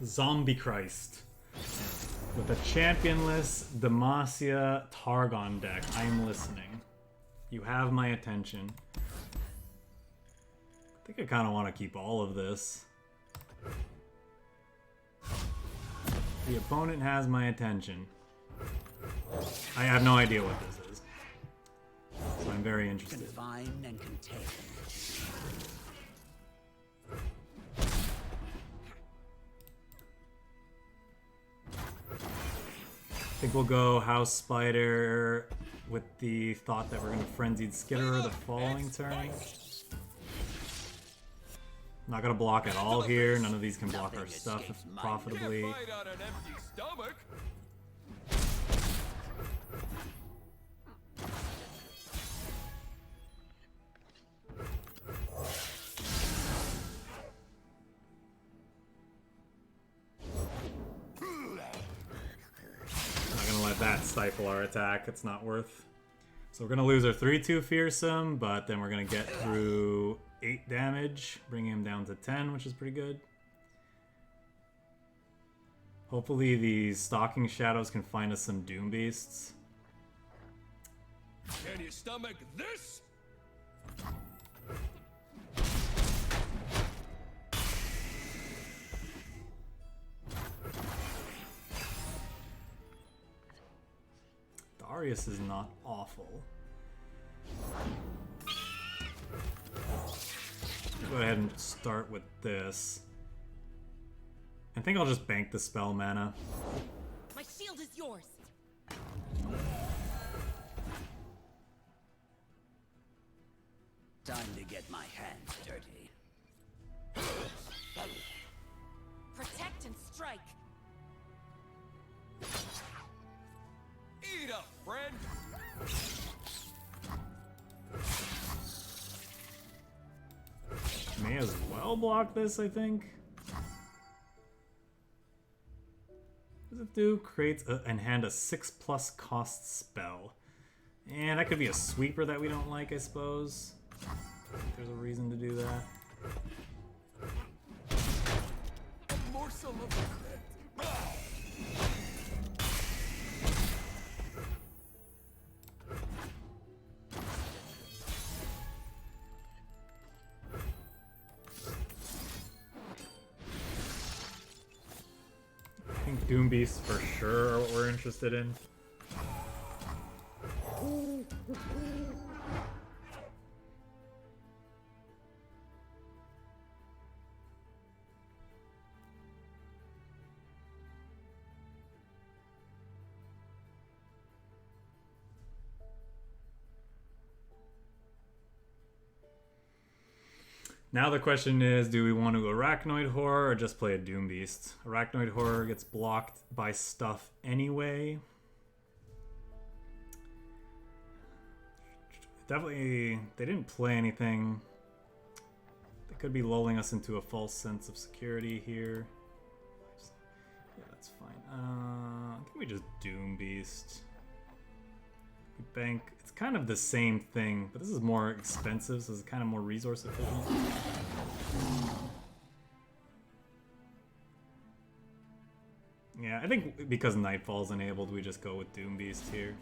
Zombie Christ. With a championless Demacia Targon deck. I am listening. You have my attention. I think I kind of want to keep all of this. The opponent has my attention. I have no idea what this is. So I'm very interested. Confine and contain. I think we'll go House Spider with the thought that we're going to Frenzied Skitterer the following turn. Not going to block at all here. None of these can block our stuff profitably. Can't fight on an empty stomach. That stifle our attack. It's not worth. So we're gonna lose our 3/2 fearsome, but then we're gonna get through 8 damage, bring him down to 10, which is pretty good. Hopefully these stalking shadows can find us some Doom Beasts. Can you stomach this? Darius is not awful. Go ahead and start with this. I think I'll just bank the spell mana. My shield is yours. Time to get my hands dirty. Protect and strike. Eat up, friend. May as well block this, I think. What does it do? Creates and hand a 6+ cost spell. And that could be a sweeper that we don't like, I suppose. There's a reason to do that. A morsel of regret. I think Doom Beasts for sure are what we're interested in. Now the question is, do we want to Arachnoid Horror or just play a Doom Beast? Arachnoid Horror gets blocked by stuff anyway. Definitely, they didn't play anything. They could be lulling us into a false sense of security here. Yeah, that's fine. I think we just Doom Beast. We bank. It's kind of the same thing, but this is more expensive, so it's kind of more resource efficient. Yeah, I think because Nightfall's enabled, we just go with Doom Beast here.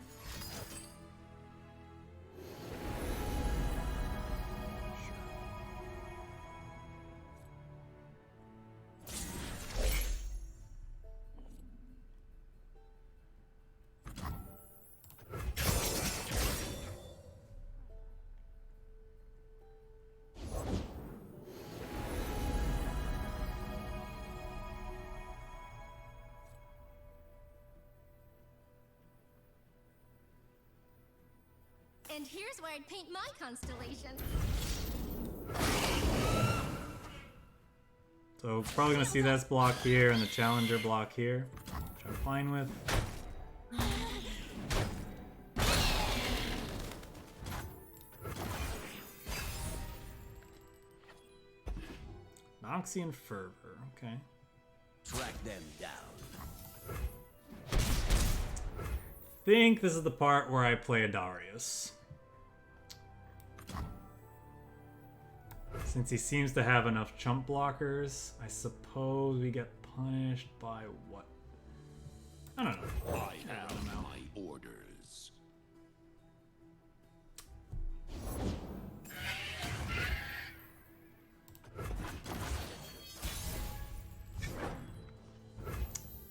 And here's where I'd paint my constellation. So probably gonna see this block here and the Challenger block here, which I'm fine with. Noxian Fervor, okay. Track them down. Think this is the part where I play a Darius. Since he seems to have enough chump blockers, I suppose we get punished by what? I don't know. I don't know. My orders.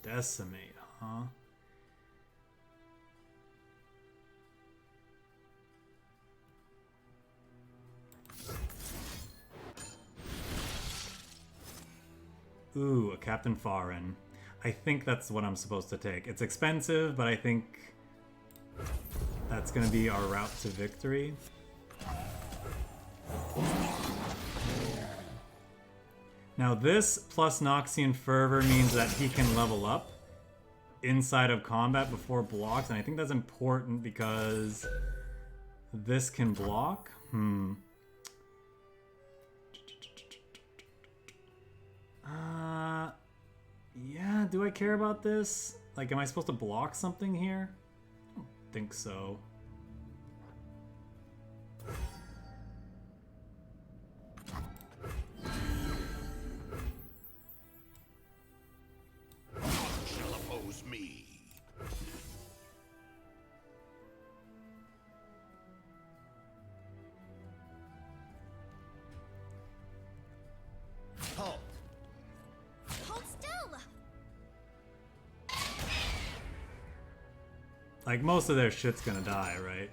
Decimate, huh? Ooh, a Captain Farin. I think that's what I'm supposed to take. It's expensive, but I think that's gonna be our route to victory. Now this plus Noxian Fervor means that he can level up inside of combat before blocks, and I think that's important because this can block. Yeah, do I care about this? Like, am I supposed to block something here? I don't think so. Shall oppose me. Halt! Hold still! Like, most of their shit's gonna die, right?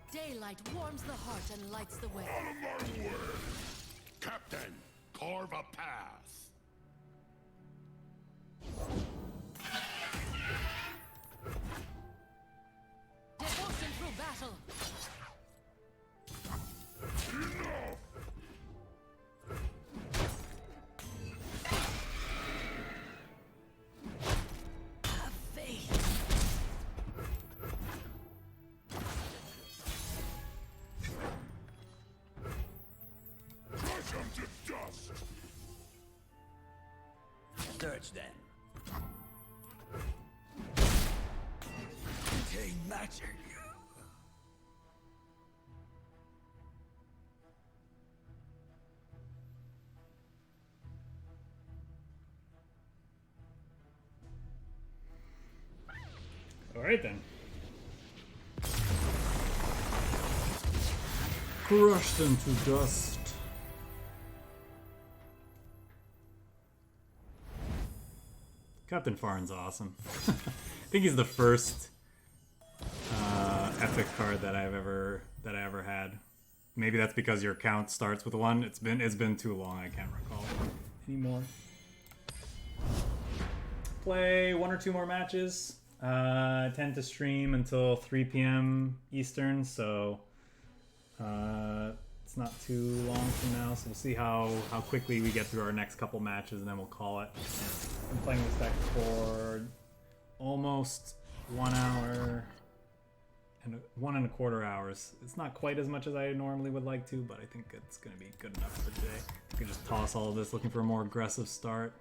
Daylight warms the heart and lights the way. Follow my word. Captain, carve a path. Devotion through battle. Enough! Have faith. Crush Search them. Contain magic. Alright then. Crushed into dust. Captain Farron's awesome. I think he's the first epic card that I ever had. Maybe that's because your count starts with one. It's been too long. I can't recall anymore. Play one or two more matches. I tend to stream until 3 p.m. Eastern, so it's not too long from now. So we'll see how quickly we get through our next couple matches, and then we'll call it. I'm playing this deck for almost 1 hour and 1.25 hours. It's not quite as much as I normally would like to, but I think it's going to be good enough for today. I could just toss all of this, looking for a more aggressive start.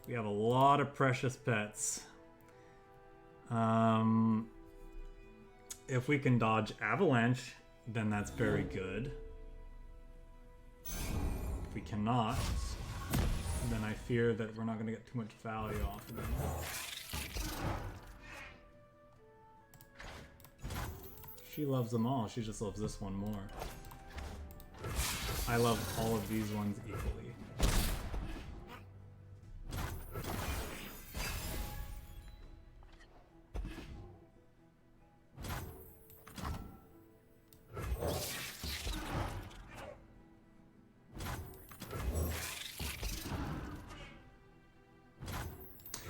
We have a lot of precious pets. If we can dodge Avalanche, then that's very good. If we cannot, then I fear that we're not going to get too much value off of them. She loves them all, she just loves this one more. I love all of these ones equally.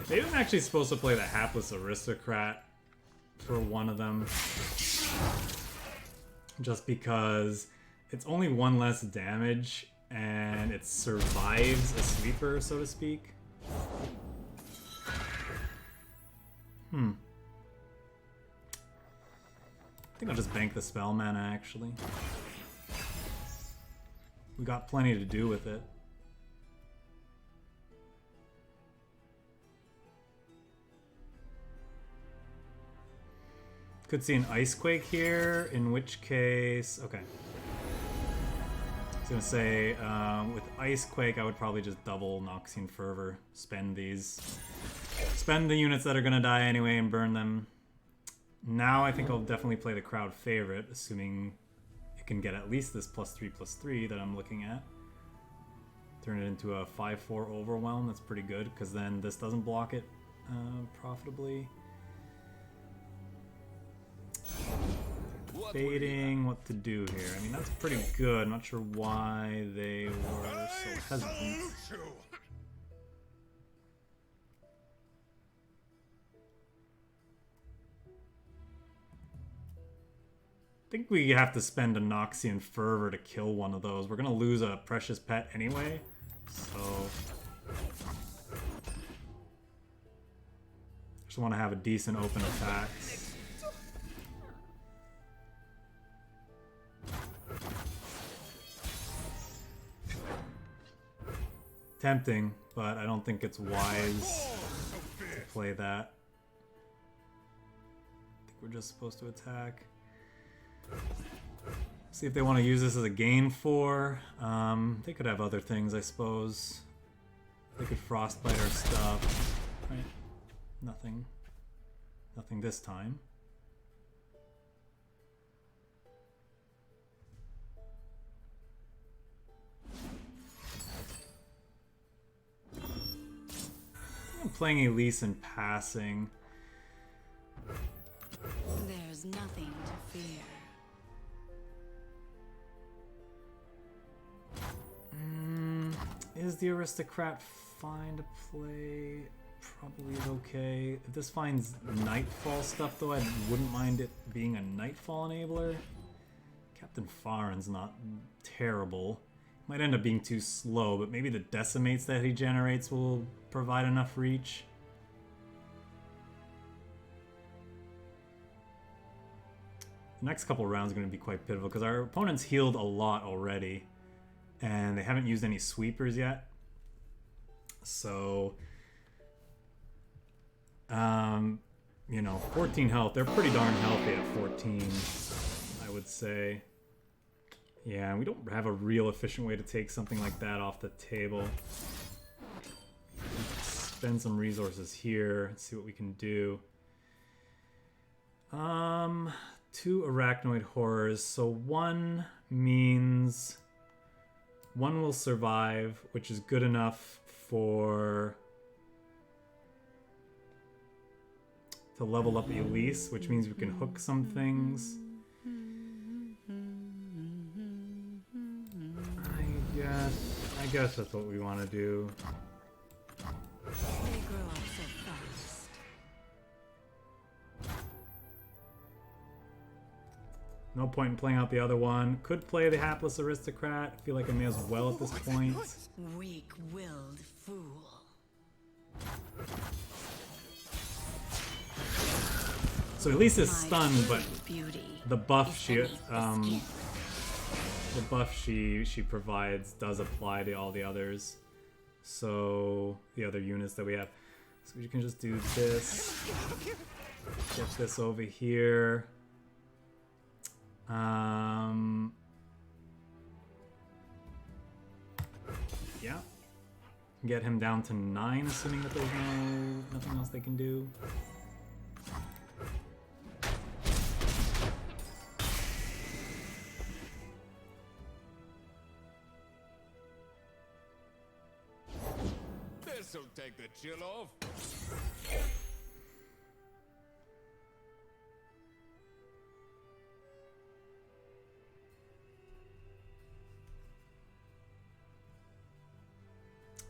Maybe I'm actually supposed to play the Hapless Aristocrat for one of them. Just because it's only 1 less damage and it survives a sweeper, so to speak. I think I'll just bank the spell mana, actually. We got plenty to do with it. Could see an Ice Quake here, in which case... Okay. I was gonna say, with Ice Quake, I would probably just double Noxian Fervor. Spend these. Spend the units that are gonna die anyway and burn them. Now I think I'll definitely play the crowd favorite, assuming it can get at least this +3/+3 that I'm looking at. Turn it into a 5/4 Overwhelm, that's pretty good, because then this doesn't block it profitably. Debating what to do here. I mean, that's pretty good. I'm not sure why they were so hesitant. I think we have to spend a Noxian Fervor to kill one of those. We're going to lose a precious pet anyway, so... just want to have a decent open attack. Tempting, but I don't think it's wise to play that. I think we're just supposed to attack. See if they want to use this as a gain 4. They could have other things, I suppose. They could frostbite our stuff. Right? Nothing. Nothing this time. I'm playing Elise and passing. There's nothing to fear. Is the Aristocrat fine to play? Probably is okay. If this finds Nightfall stuff though, I wouldn't mind it being a Nightfall enabler. Captain Farron's not terrible. Might end up being too slow, but maybe the Decimates that he generates will provide enough reach. The next couple rounds are going to be quite pivotal because our opponents healed a lot already, and they haven't used any sweepers yet. So, you know, 14 health. They're pretty darn healthy at 14, I would say. Yeah, we don't have a real efficient way to take something like that off the table. Spend some resources here and see what we can do. 2 arachnoid horrors. So 1 means 1 will survive, which is good enough for to level up Elise, which means we can hook some things. I guess that's what we want to do. They grow up so fast. No point in playing out the other one. Could play the hapless aristocrat. I feel like I may as well at this point. Weak-willed fool. So Elise is stunned, but Beauty. the buff she beneath the skin. the buff she provides does apply to all the others. So the other units that we have. So we can just do this. Get this over here. Yeah. Get him down to 9, assuming that there's nothing else they can do. This'll take the chill off.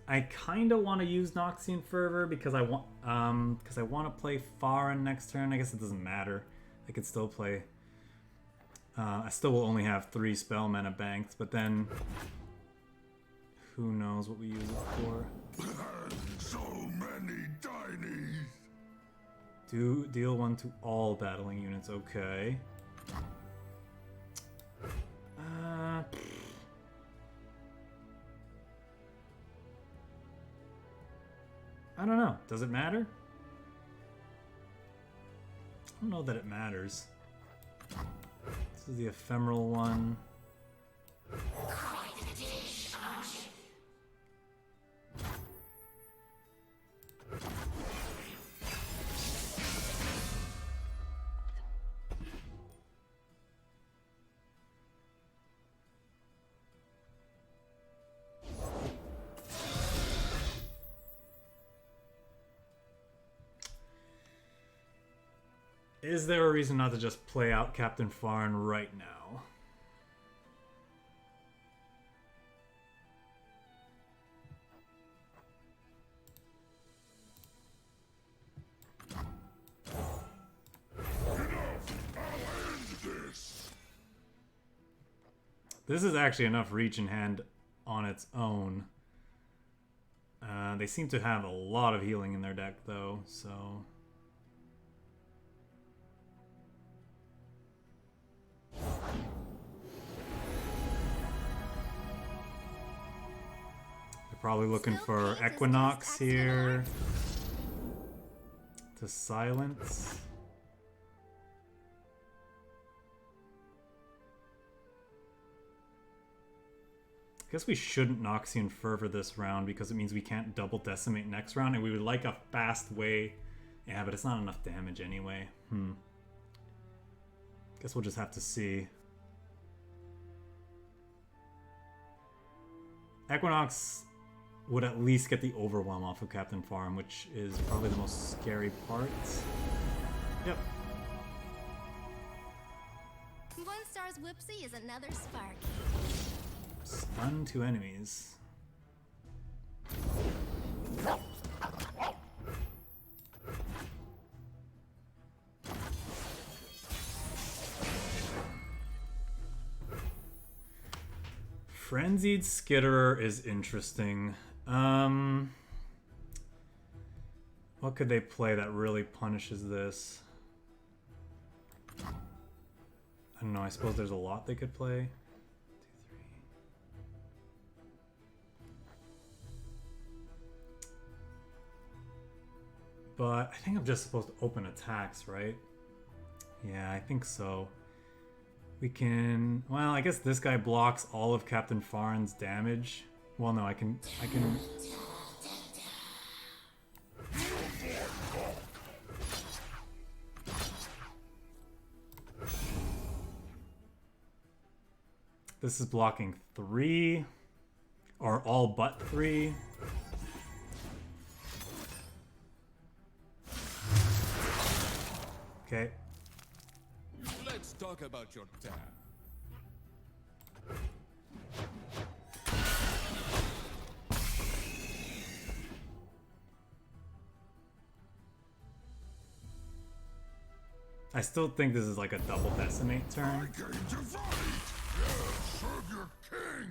I kind of want to use Noxian Fervor because I want to play Farah next turn. I guess it doesn't matter. I could still play. I still will only have 3 spell mana banked, but then who knows what we use it for? So many tinies. Deal 1 to all battling units. Okay. I don't know. Does it matter? I don't know that it matters. This is the ephemeral one. Is there a reason not to just play out Captain Farn right now? This is actually enough reach in hand on its own. They seem to have a lot of healing in their deck though, so... Probably looking for Equinox here to silence. I guess we shouldn't Noxian Fervor this round because it means we can't double decimate next round, and we would like a fast way. Yeah, but it's not enough damage anyway. Guess we'll just have to see. Equinox would at least get the overwhelm off of Captain Farm, which is probably the most scary part. Yep. One star's whoopsie is another spark. Stun 2 enemies. Frenzied Skitterer is interesting. What could they play that really punishes this? I don't know, I suppose there's a lot they could play. 2, 3. But I think I'm just supposed to open attacks, right? Yeah, I think so. We can... Well, I guess this guy blocks all of Captain Farn's damage. Well, no, I can... This is blocking 3. Or all but 3. Okay. Let's talk about your dad. I still think this is like a double decimate turn. I came to fight! Yes, serve your king!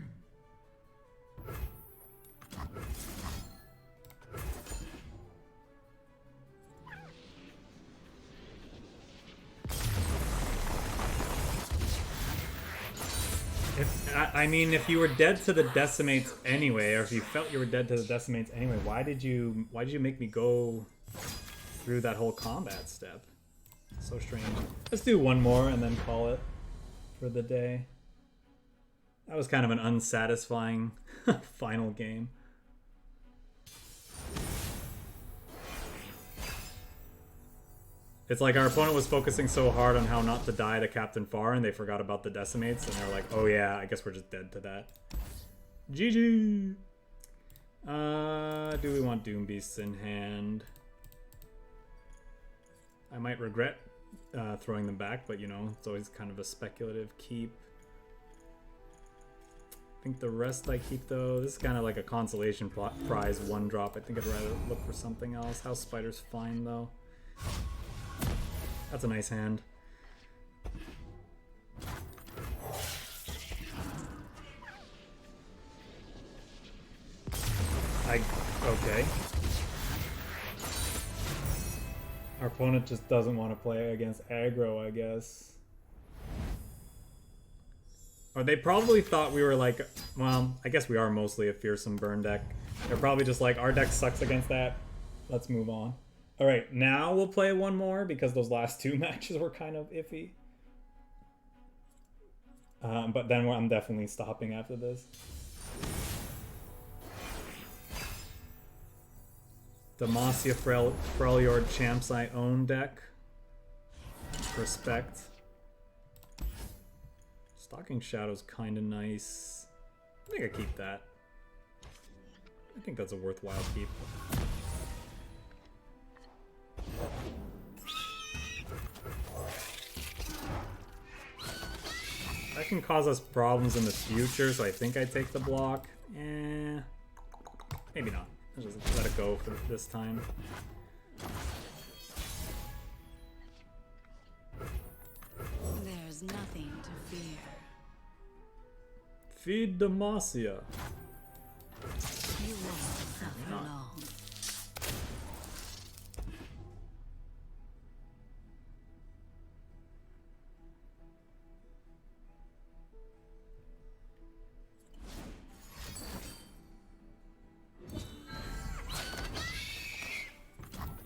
I mean, if you were dead to the decimates anyway, or if you felt you were dead to the decimates anyway, why did you make me go through that whole combat step? So strange. Let's do one more and then call it for the day. That was kind of an unsatisfying final game. It's like our opponent was focusing so hard on how not to die to Captain Far, and they forgot about the decimates, and they were like, oh yeah, I guess we're just dead to that. GG! Do we want Doom Beasts in hand? I might regret throwing them back, but you know, it's always kind of a speculative keep. I think the rest I keep though. This is kind of like a consolation prize one drop. I think I'd rather look for something else. House Spider's fine though. That's a nice hand. Okay. Our opponent just doesn't want to play against aggro, I guess. Or they probably thought we were like, well, I guess we are mostly a fearsome burn deck. They're probably just like, our deck sucks against that. Let's move on. Alright, now we'll play one more because those last 2 matches were kind of iffy. But then I'm definitely stopping after this. Demacia Freljord Champs I own deck. Respect. Stalking Shadow's kind of nice. I think I keep that. I think that's a worthwhile keep. That can cause us problems in the future, so I think I take the block. Maybe not. I'll just let it go for this time. There's nothing to fear. Feed Demacia. You won't suffer long.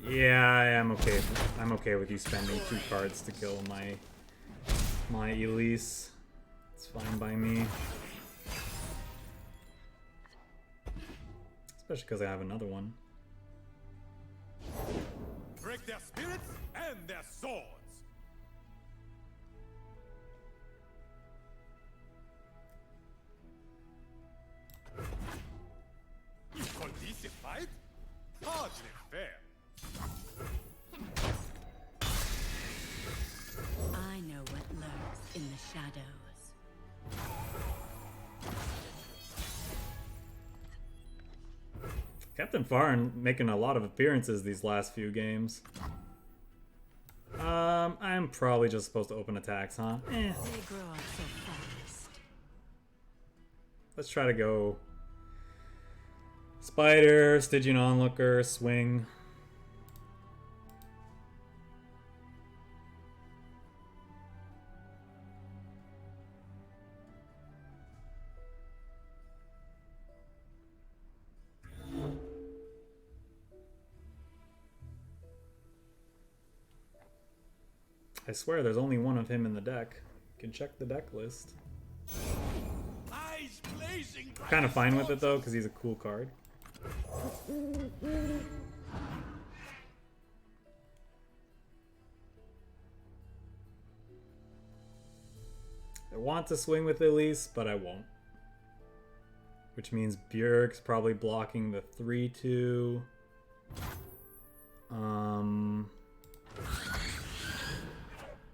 Yeah, I'm okay. I'm okay with you spending 2 cards to kill my Elise. It's fine by me. Especially because I have another one. Break their spirits and their swords! You call this a fight? Hardly fair. I know what lurks in the shadows. Captain Farn making a lot of appearances these last few games. I'm probably just supposed to open attacks, huh? They grow up so fast. Let's try to go Spider, Stygian Onlooker, Swing. I swear there's only one of him in the deck. You can check the deck list. Eyes blazing. Kind of fine with it though, because he's a cool card. I want to swing with Elise, but I won't. Which means Björk's probably blocking the 3-2.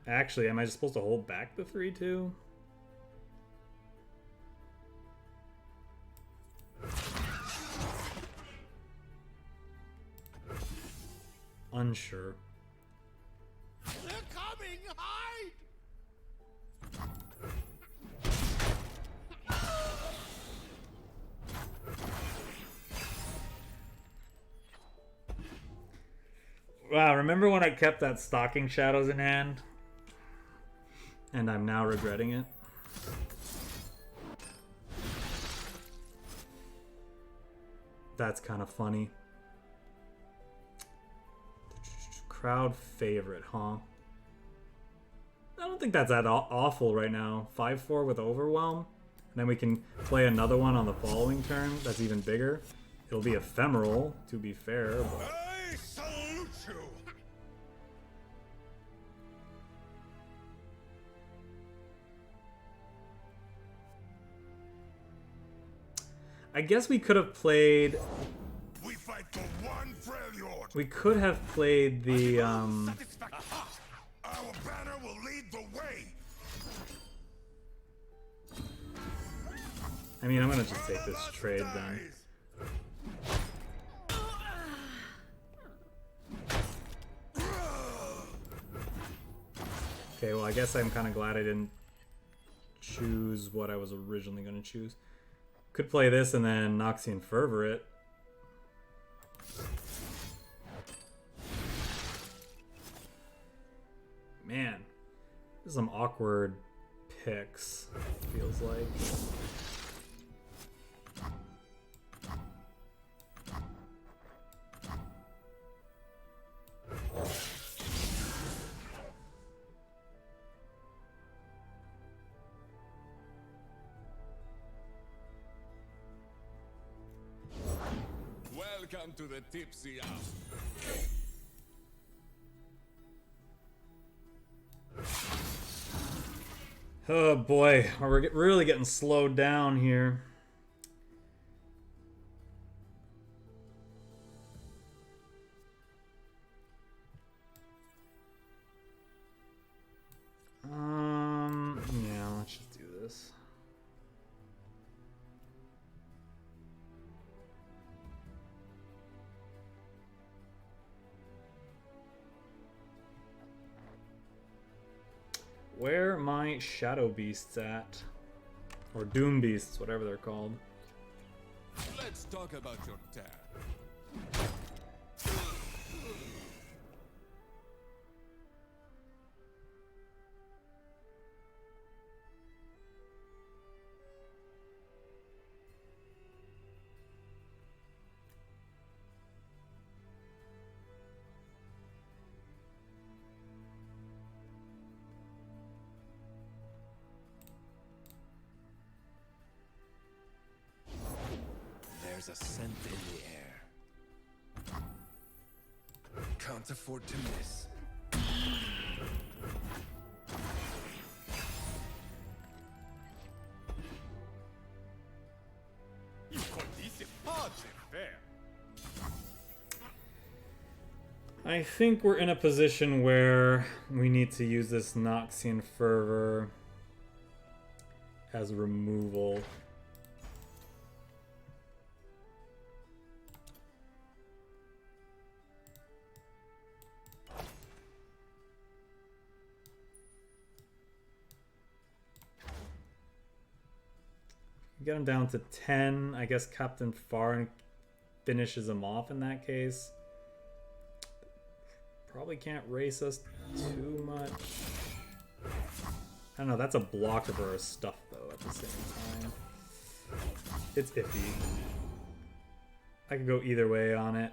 Actually, am I just supposed to hold back the 3-2? Unsure. They're coming. Hide. Wow, remember when I kept that Stalking Shadows in hand? And I'm now regretting it. That's kind of funny. Crowd favorite, huh? I don't think that's that awful right now. 5-4 with Overwhelm. And then we can play another one on the following turn that's even bigger. It'll be ephemeral, to be fair, but... I salute you. I guess we could have played... We fight for one Freljord. We could have played the, Satisfaction. Our banner will lead the way. I mean, I'm gonna just take this trade then. Okay, well, I guess I'm kind of glad I didn't choose what I was originally gonna choose. Could play this and then Noxian Fervor it. Man, this is some awkward picks, feels like. Welcome to the tipsy hour. Oh boy, we're really getting slowed down here. Yeah, let's just do this. Where are my Shadow Beasts at? Or Doom Beasts, whatever they're called. Let's talk about your dad. There's a scent in the air. Can't afford to miss. I think we're in a position where we need to use this Noxian Fervor as removal. Get him down to 10. I guess Captain Farn finishes him off in that case. Probably can't race us too much. I don't know, that's a blocker for our stuff though at the same time. It's iffy. I could go either way on it.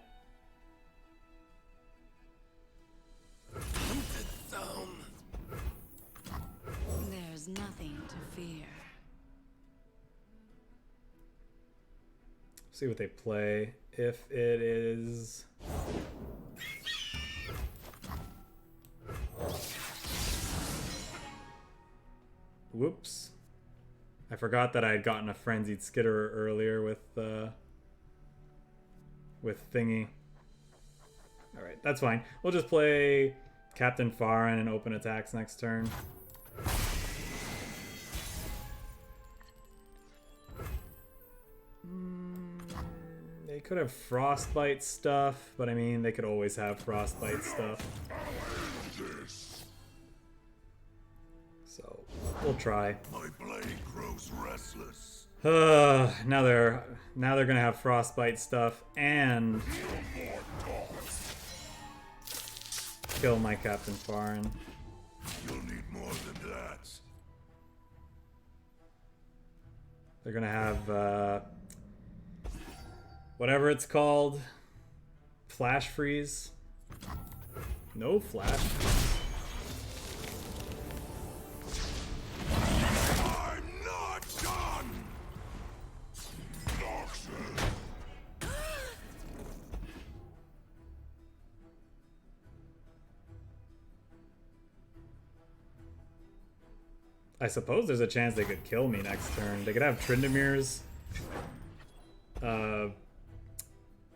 See what they play. If it is... Whoops. I forgot that I had gotten a Frenzied Skitterer earlier with Thingy. Alright, that's fine. We'll just play Captain Farin and open attacks next turn. They could have Frostbite stuff, but I mean, they could always have Frostbite stuff. So, we'll try. My blade grows restless. Now they're gonna have Frostbite stuff and kill my Captain Farin. You'll need more than that. They're gonna have whatever it's called, Flash Freeze. No Flash. I'm not done. I suppose there's a chance they could kill me next turn. They could have Trindamir's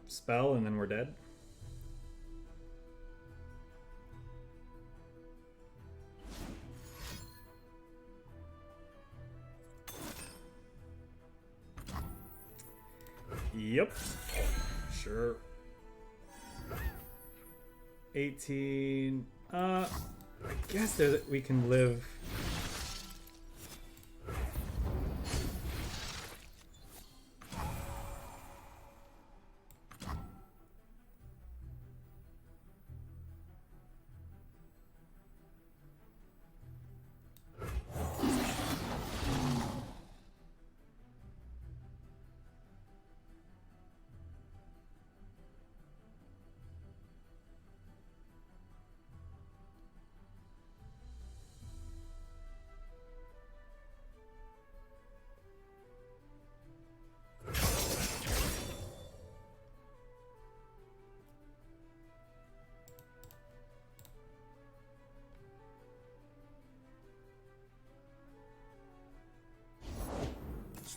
spell and then we're dead. Yep. Sure. 18. I guess we can live.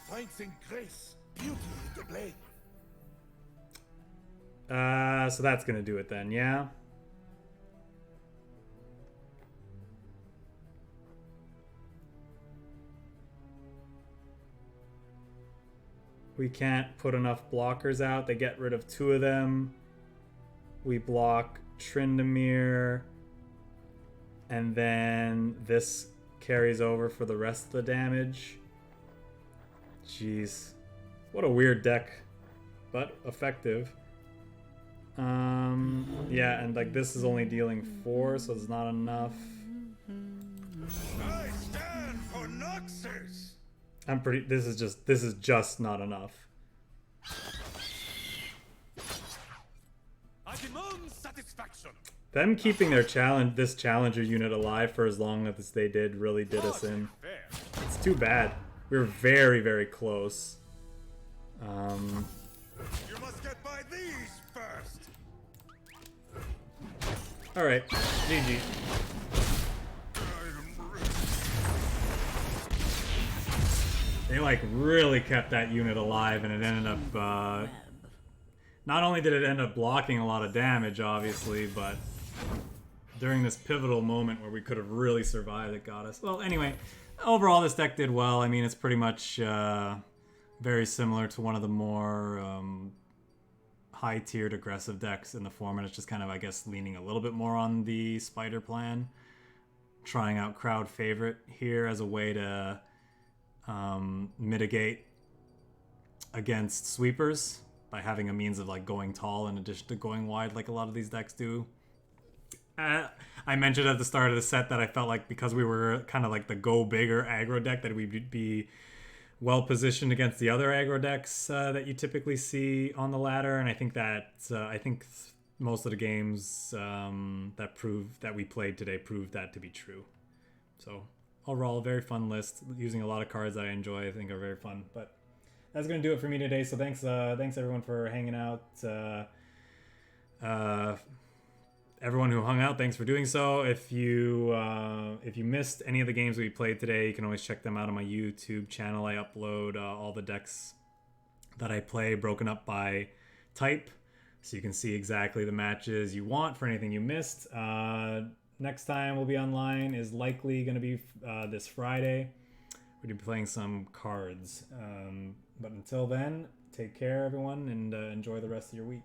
Strength and grace, beauty in the blade. So that's gonna do it then, yeah? We can't put enough blockers out. They get rid of 2 of them. We block Trindamir. And then this carries over for the rest of the damage. Jeez. What a weird deck. But effective. Yeah, and like this is only dealing 4, so it's not enough. I stand for Noxus. This is just not enough. I demand satisfaction. Them keeping their this challenger unit alive for as long as they really did us in. It's too bad. We were very, very close. You must get by these first. Alright, GG. They like really kept that unit alive, and it ended up not only did it end up blocking a lot of damage, obviously, but during this pivotal moment where we could have really survived, it got us. Well, anyway, overall this deck did well. I mean, it's pretty much very similar to one of the more high-tiered aggressive decks in the format. It's just kind of, I guess, leaning a little bit more on the spider plan, trying out crowd favorite here as a way to mitigate against sweepers by having a means of like going tall in addition to going wide like a lot of these decks do. I mentioned at the start of the set that I felt like because we were kind of like the go bigger aggro deck that we'd be well positioned against the other aggro decks that you typically see on the ladder, and I think that most of the games that we played today proved that to be true. So overall, a very fun list, using a lot of cards that I enjoy. I think are very fun. But that's gonna do it for me today. So thanks everyone for hanging out. Everyone who hung out, thanks for doing so. If you missed any of the games we played today, you can always check them out on my YouTube channel. I upload all the decks that I play broken up by type, so you can see exactly the matches you want for anything you missed. Next time we'll be online is likely going to be this Friday. We're going to be playing some cards. But until then, take care everyone, and enjoy the rest of your week.